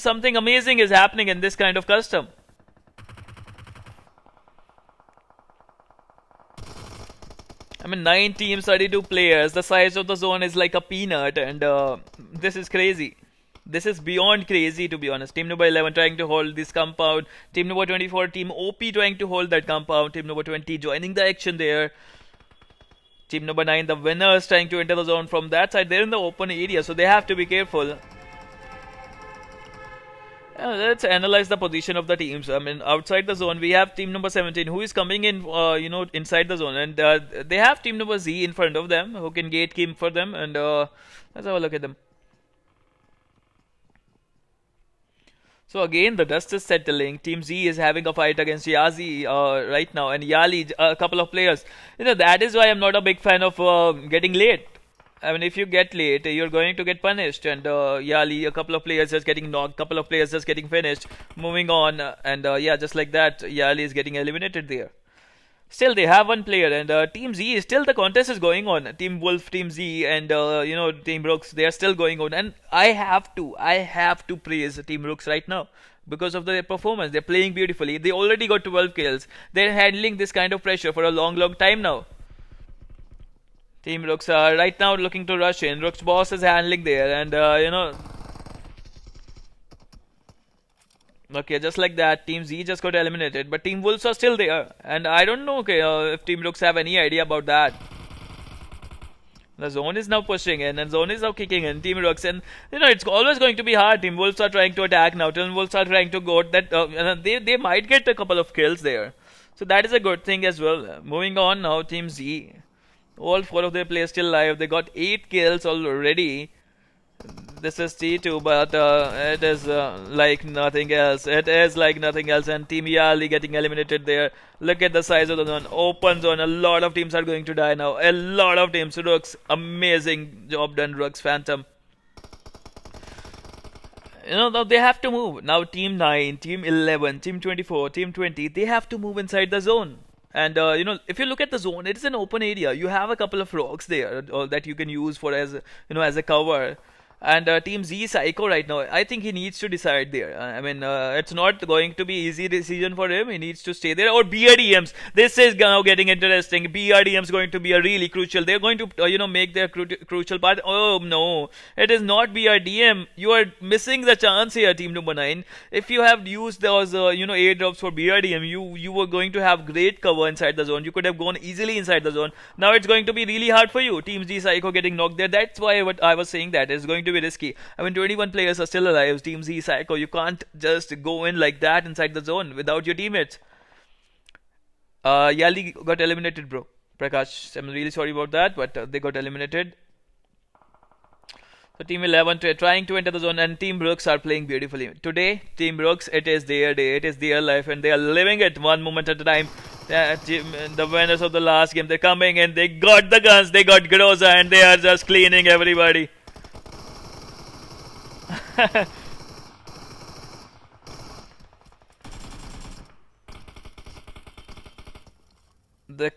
something amazing is happening in this kind of custom. I mean, 9 teams, 32 players. The size of the zone is like a peanut. And this is crazy. This is beyond crazy, to be honest. Team number 11 trying to hold this compound. Team number 24, Team OP trying to hold that compound. Team number 20 joining the action there. Team number 9, the winners trying to enter the zone from that side. They're in the open area, so they have to be careful. Let's analyze the position of the teams. I mean, outside the zone, we have team number 17 who is coming in, inside the zone. And they have team number Z in front of them who can gatekeep for them. And let's have a look at them. So again, the dust is settling. Team Z is having a fight against YAZHI right now, and YALI, a couple of players. That is why I'm not a big fan of getting late. I mean, if you get late, you're going to get punished. And YALI, a couple of players just getting knocked, couple of players just getting finished. Moving on, and just like that, YALI is getting eliminated there. Still, they have one player, and Team Z, still the contest is going on. Team Wolf, Team Z, and Team Rooks, they are still going on. And I have to praise Team Rooks right now because of their performance. They're playing beautifully. They already got 12 kills. They're handling this kind of pressure for a long time now. Team Rooks are right now looking to rush in. Rooks boss is handling there, and okay, just like that, Team Z just got eliminated, but Team Wolves are still there, and I don't know if Team Rooks have any idea about that. The zone is now pushing in, and zone is now kicking in, Team Rooks, and it's always going to be hard. Team Wolves are trying to attack now, Team Wolves are trying to go that, they might get a couple of kills there, so that is a good thing as well. Moving on now, Team Z, all 4 of their players still alive. They got 8 kills already. This is T2, but it is like nothing else. It is like nothing else, and Team YALI getting eliminated there. Look at the size of the zone. Open zone. A lot of teams are going to die now. A lot of teams. Rooks, amazing job done, Rooks, Phantom. Now they have to move. Now Team 9, Team 11, Team 24, Team 20, they have to move inside the zone. And if you look at the zone, it is an open area. You have a couple of rocks there that you can use for as as a cover. And Team Z Psycho right now, I think he needs to decide there. I mean, it's not going to be easy decision for him. He needs to stay there. Or BRDMs. This is now getting interesting. BRDMs going to be a really crucial. They're going to make their crucial part. Oh no, it is not BRDM. You are missing the chance here, Team number 9. If you have used those airdrops for BRDM, you were going to have great cover inside the zone. You could have gone easily inside the zone. Now it's going to be really hard for you. Team Z Psycho getting knocked there. That's why what I was saying, that is going to be risky. I mean, 21 players are still alive. Team Z Psycho, you can't just go in like that inside the zone without your teammates. YAZHI got eliminated, bro. Prakash, I'm really sorry about that, but they got eliminated. So Team 11 trying to enter the zone, and Team Rooks are playing beautifully. Today, Team Rooks, it is their day, it is their life, and they are living it one moment at a time. The winners of the last game, they're coming and they got the guns, they got Groza, and they are just cleaning everybody.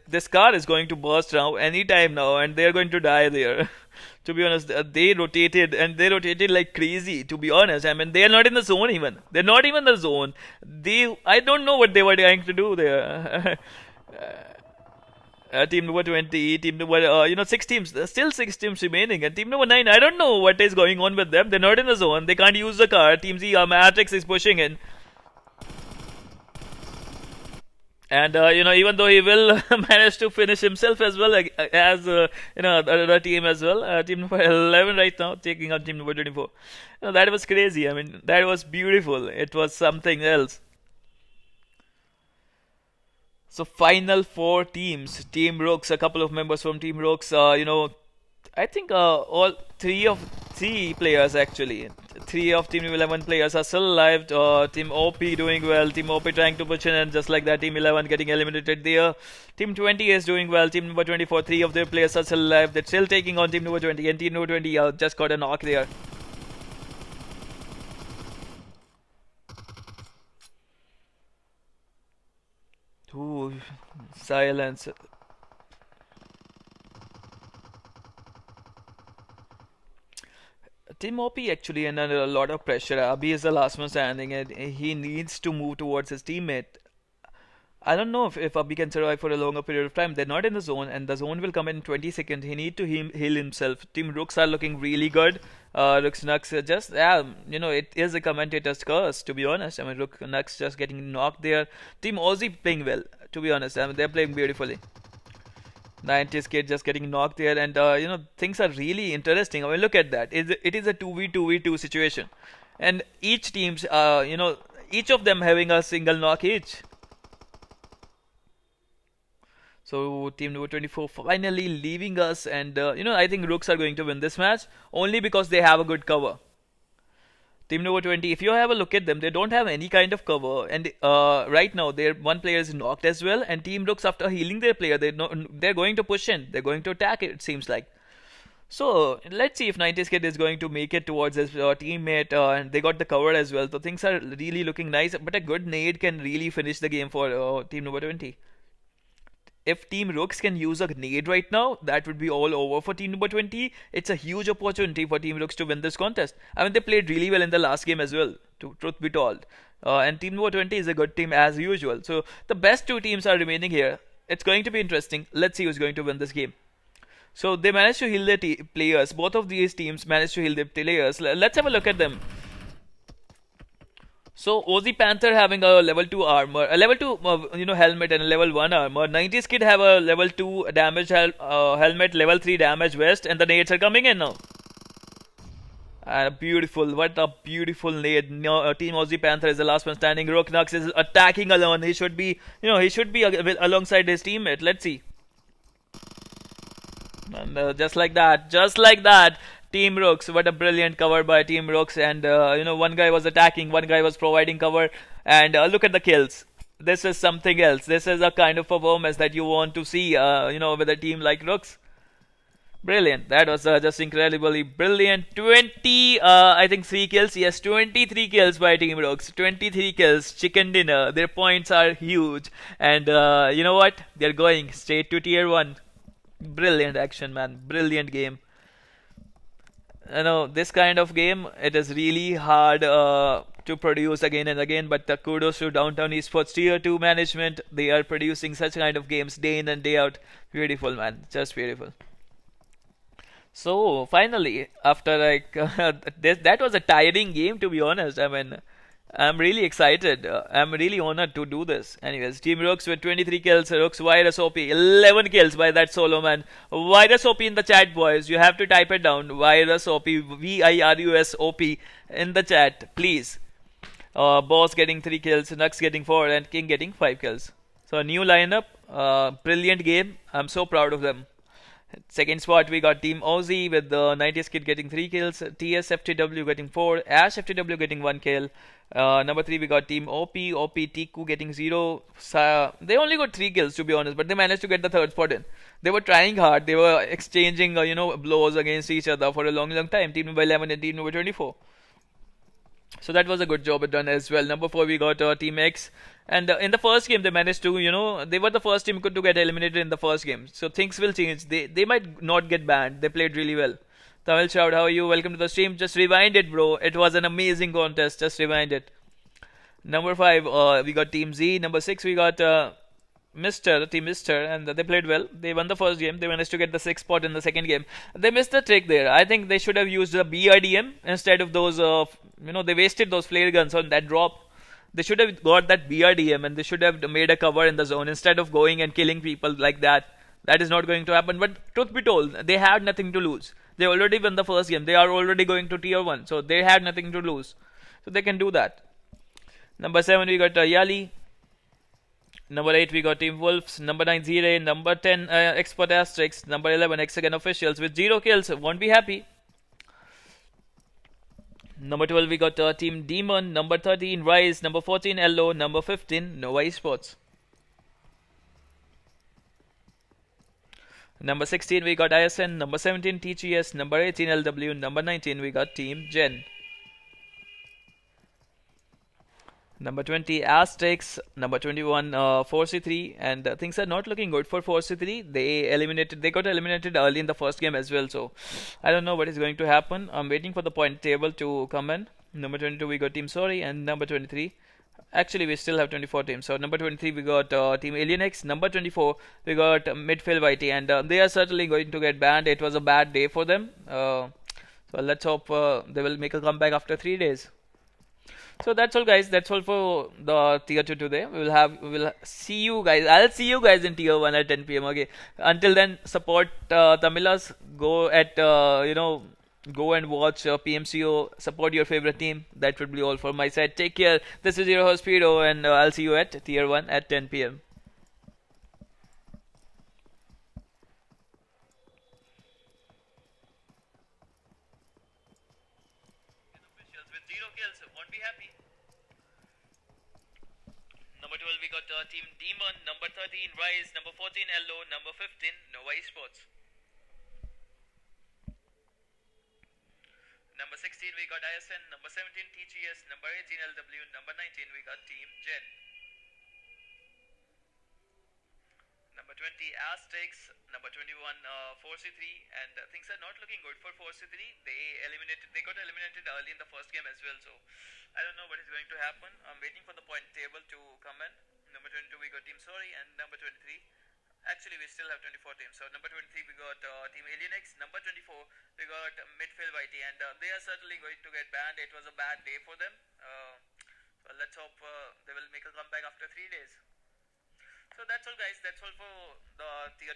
This car is going to burst now anytime now, and they're going to die there. To be honest, they rotated like crazy. To be honest, I mean, they are not in the zone even. They're not even in the zone. I don't know what they were trying to do there. Team number 20, team number 6 teams, still 6 teams remaining, and team number 9, I don't know what is going on with them. They're not in the zone. They can't use the car. Team Z, Matrix is pushing in. And even though he will manage to finish himself as well as other team as well. Team number 11 right now taking out team number 24. That was crazy. I mean, that was beautiful. It was something else. So final 4 teams. Team Rooks, a couple of members from Team Rooks. I think all 3 players actually. 3 of Team 11 players are still alive. Team OP doing well. Team OP trying to push in, and just like that, Team 11 getting eliminated there. Team 20 is doing well. Team number 24, 3 of their players are still alive. They're still taking on Team number 20, and Team number 20 just got a knock there. Ooh, silence. Team OP actually under a lot of pressure. Abhi is the last one standing, and he needs to move towards his teammate. I don't know if Abhi can survive for a longer period of time. They're not in the zone, and the zone will come in 20 seconds. He needs to heal himself. Team Rooks are looking really good. Rooks Nux just, it is a commentator's curse, to be honest. I mean, Rook Nux just getting knocked there. Team Aussie playing well, to be honest. I mean, they're playing beautifully. 90s kid just getting knocked there, and things are really interesting. I mean, look at that. It is a 2v2v2 situation, and each teams, each of them having a single knock each. So team number 24 finally leaving us, and I think Rooks are going to win this match only because they have a good cover. Team number 20, if you have a look at them, they don't have any kind of cover, and right now their one player is knocked as well, and Team Rooks, after healing their player, they're going to push in, they're going to attack it seems like. So let's see if 90s kid is going to make it towards his teammate, and they got the cover as well, so things are really looking nice, but a good nade can really finish the game for team number 20. If Team Rooks can use a nade right now, that would be all over for team number 20. It's a huge opportunity for Team Rooks to win this contest. I mean, they played really well in the last game as well, truth be told. And team number 20 is a good team as usual. So the best 2 teams are remaining here. It's going to be interesting. Let's see who's going to win this game. So they managed to heal their players. Both of these teams managed to heal their players. Let's have a look at them. So Ozzy Panther having a level 2 armor, a level 2 helmet and a level 1 armor. 90s kid have a level 2 damage helmet, level 3 damage vest, and the nades are coming in now. Beautiful, what a beautiful nade. Team Ozzy Panther is the last one standing. Rook Nux is attacking alone. He should be, alongside his teammate. Let's see. And just like that. Team Rooks, what a brilliant cover by Team Rooks, and one guy was attacking, one guy was providing cover, and look at the kills. This is something else. This is a kind of performance that you want to see, with a team like Rooks. Brilliant. That was just incredibly brilliant. 20, I think 3 kills. Yes, 23 kills by Team Rooks. 23 kills. Chicken dinner. Their points are huge. And you know what? They're going straight to tier 1. Brilliant action, man. Brilliant game. You know, this kind of game, it is really hard to produce again and again. But kudos to Downtown Esports Tier 2 management. They are producing such kind of games day in and day out. Beautiful, man. Just beautiful. So finally, after like that was a tiring game, to be honest. I mean, I'm really excited. I'm really honored to do this. Anyways, Team Rooks with 23 kills. Rooks Virus OP 11 kills by that solo man. Virus OP in the chat, boys. You have to type it down. Virus OP, VIRUS OP in the chat, please. Boss getting 3 kills, Nux getting 4, and King getting 5 kills. So a new lineup. Brilliant game. I'm so proud of them. Second spot, we got Team OZ with the 90s kid getting 3 kills, TS FTW getting 4, Ash FTW getting 1 kill. Number 3, we got Team OP Tiku getting 0. They only got 3 kills, to be honest, but they managed to get the third spot in. They were trying hard, they were exchanging blows against each other for a long time. Team number 11 and team number 24. So that was a good job done as well. Number 4, we got Team X. And in the first game, they managed to, they were the first team to get eliminated in the first game. So things will change. They might not get banned. They played really well. Tamil Shout, how are you? Welcome to the stream. Just rewind it, bro. It was an amazing contest. Just rewind it. Number 5, we got Team Z. Number 6, we got Team Mister, and they played well. They won the first game. They managed to get the 6th spot in the second game. They missed the trick there. I think they should have used the BRDM instead of those, they wasted those flare guns on that drop. They should have got that BRDM and they should have made a cover in the zone instead of going and killing people like that. That is not going to happen. But truth be told, they had nothing to lose. They already won the first game. They are already going to tier 1. So they had nothing to lose. So they can do that. Number 7, we got YAZHI. Number 8, we got Team Wolves. Number 9, ZRAY. Number 10, XPERT ASTERIX. Number 11, HEXAGON Officials with 0 kills. Won't be happy. Number 12, we got Team Demon. Number 13, Rise. Number 14, Ello. Number 15, Nova Esports. Number 16, we got ISN. Number 17, TGS. Number 18, LW. Number 19, we got Team Gen. Number 20, ASTERIX. Number 21, 4C3. And things are not looking good for 4C3. They got eliminated early in the first game as well. So I don't know what is going to happen. I'm waiting for the point table to come in. Number 22, we got Team Sorry. And number 23, actually we still have 24 teams. So number 23, we got Team ALIENXE. Number 24, we got MFYT. And they are certainly going to get banned. It was a bad day for them. So let's hope they will make a comeback after 3 days. So that's all, guys. That's all for the tier 2 today. We'll see you guys. I'll see you guys in tier 1 at 10 p.m. Okay. Until then, support Tamilas. Go and watch PMCO. Support your favorite team. That would be all from my side. Take care. This is your host SpeRo, and I'll see you at tier 1 at 10 p.m. With 0 kills, won't be happy. Number 12, we got Team Demon. Number 13, Rise. Number 14, Ello. Number 15, Nova Esports. Number 16, we got ISN. Number 17, TGS. Number 18, LW. Number 19, we got Team Gen. Number 20, ASTERIX. Number 21, 4C3. And things are not looking good for 4C3. They got eliminated early in the first game as well. So I don't know what is going to happen. I'm waiting for the point table to come in. Number 22, we got Team Sorry. And number 23, actually we still have 24 teams. So number 23, we got Team ALIENXE. Number 24, we got MFYT. And they are certainly going to get banned. It was a bad day for them. So let's hope they will make a comeback after 3 days. So that's all, guys. That's all for the tier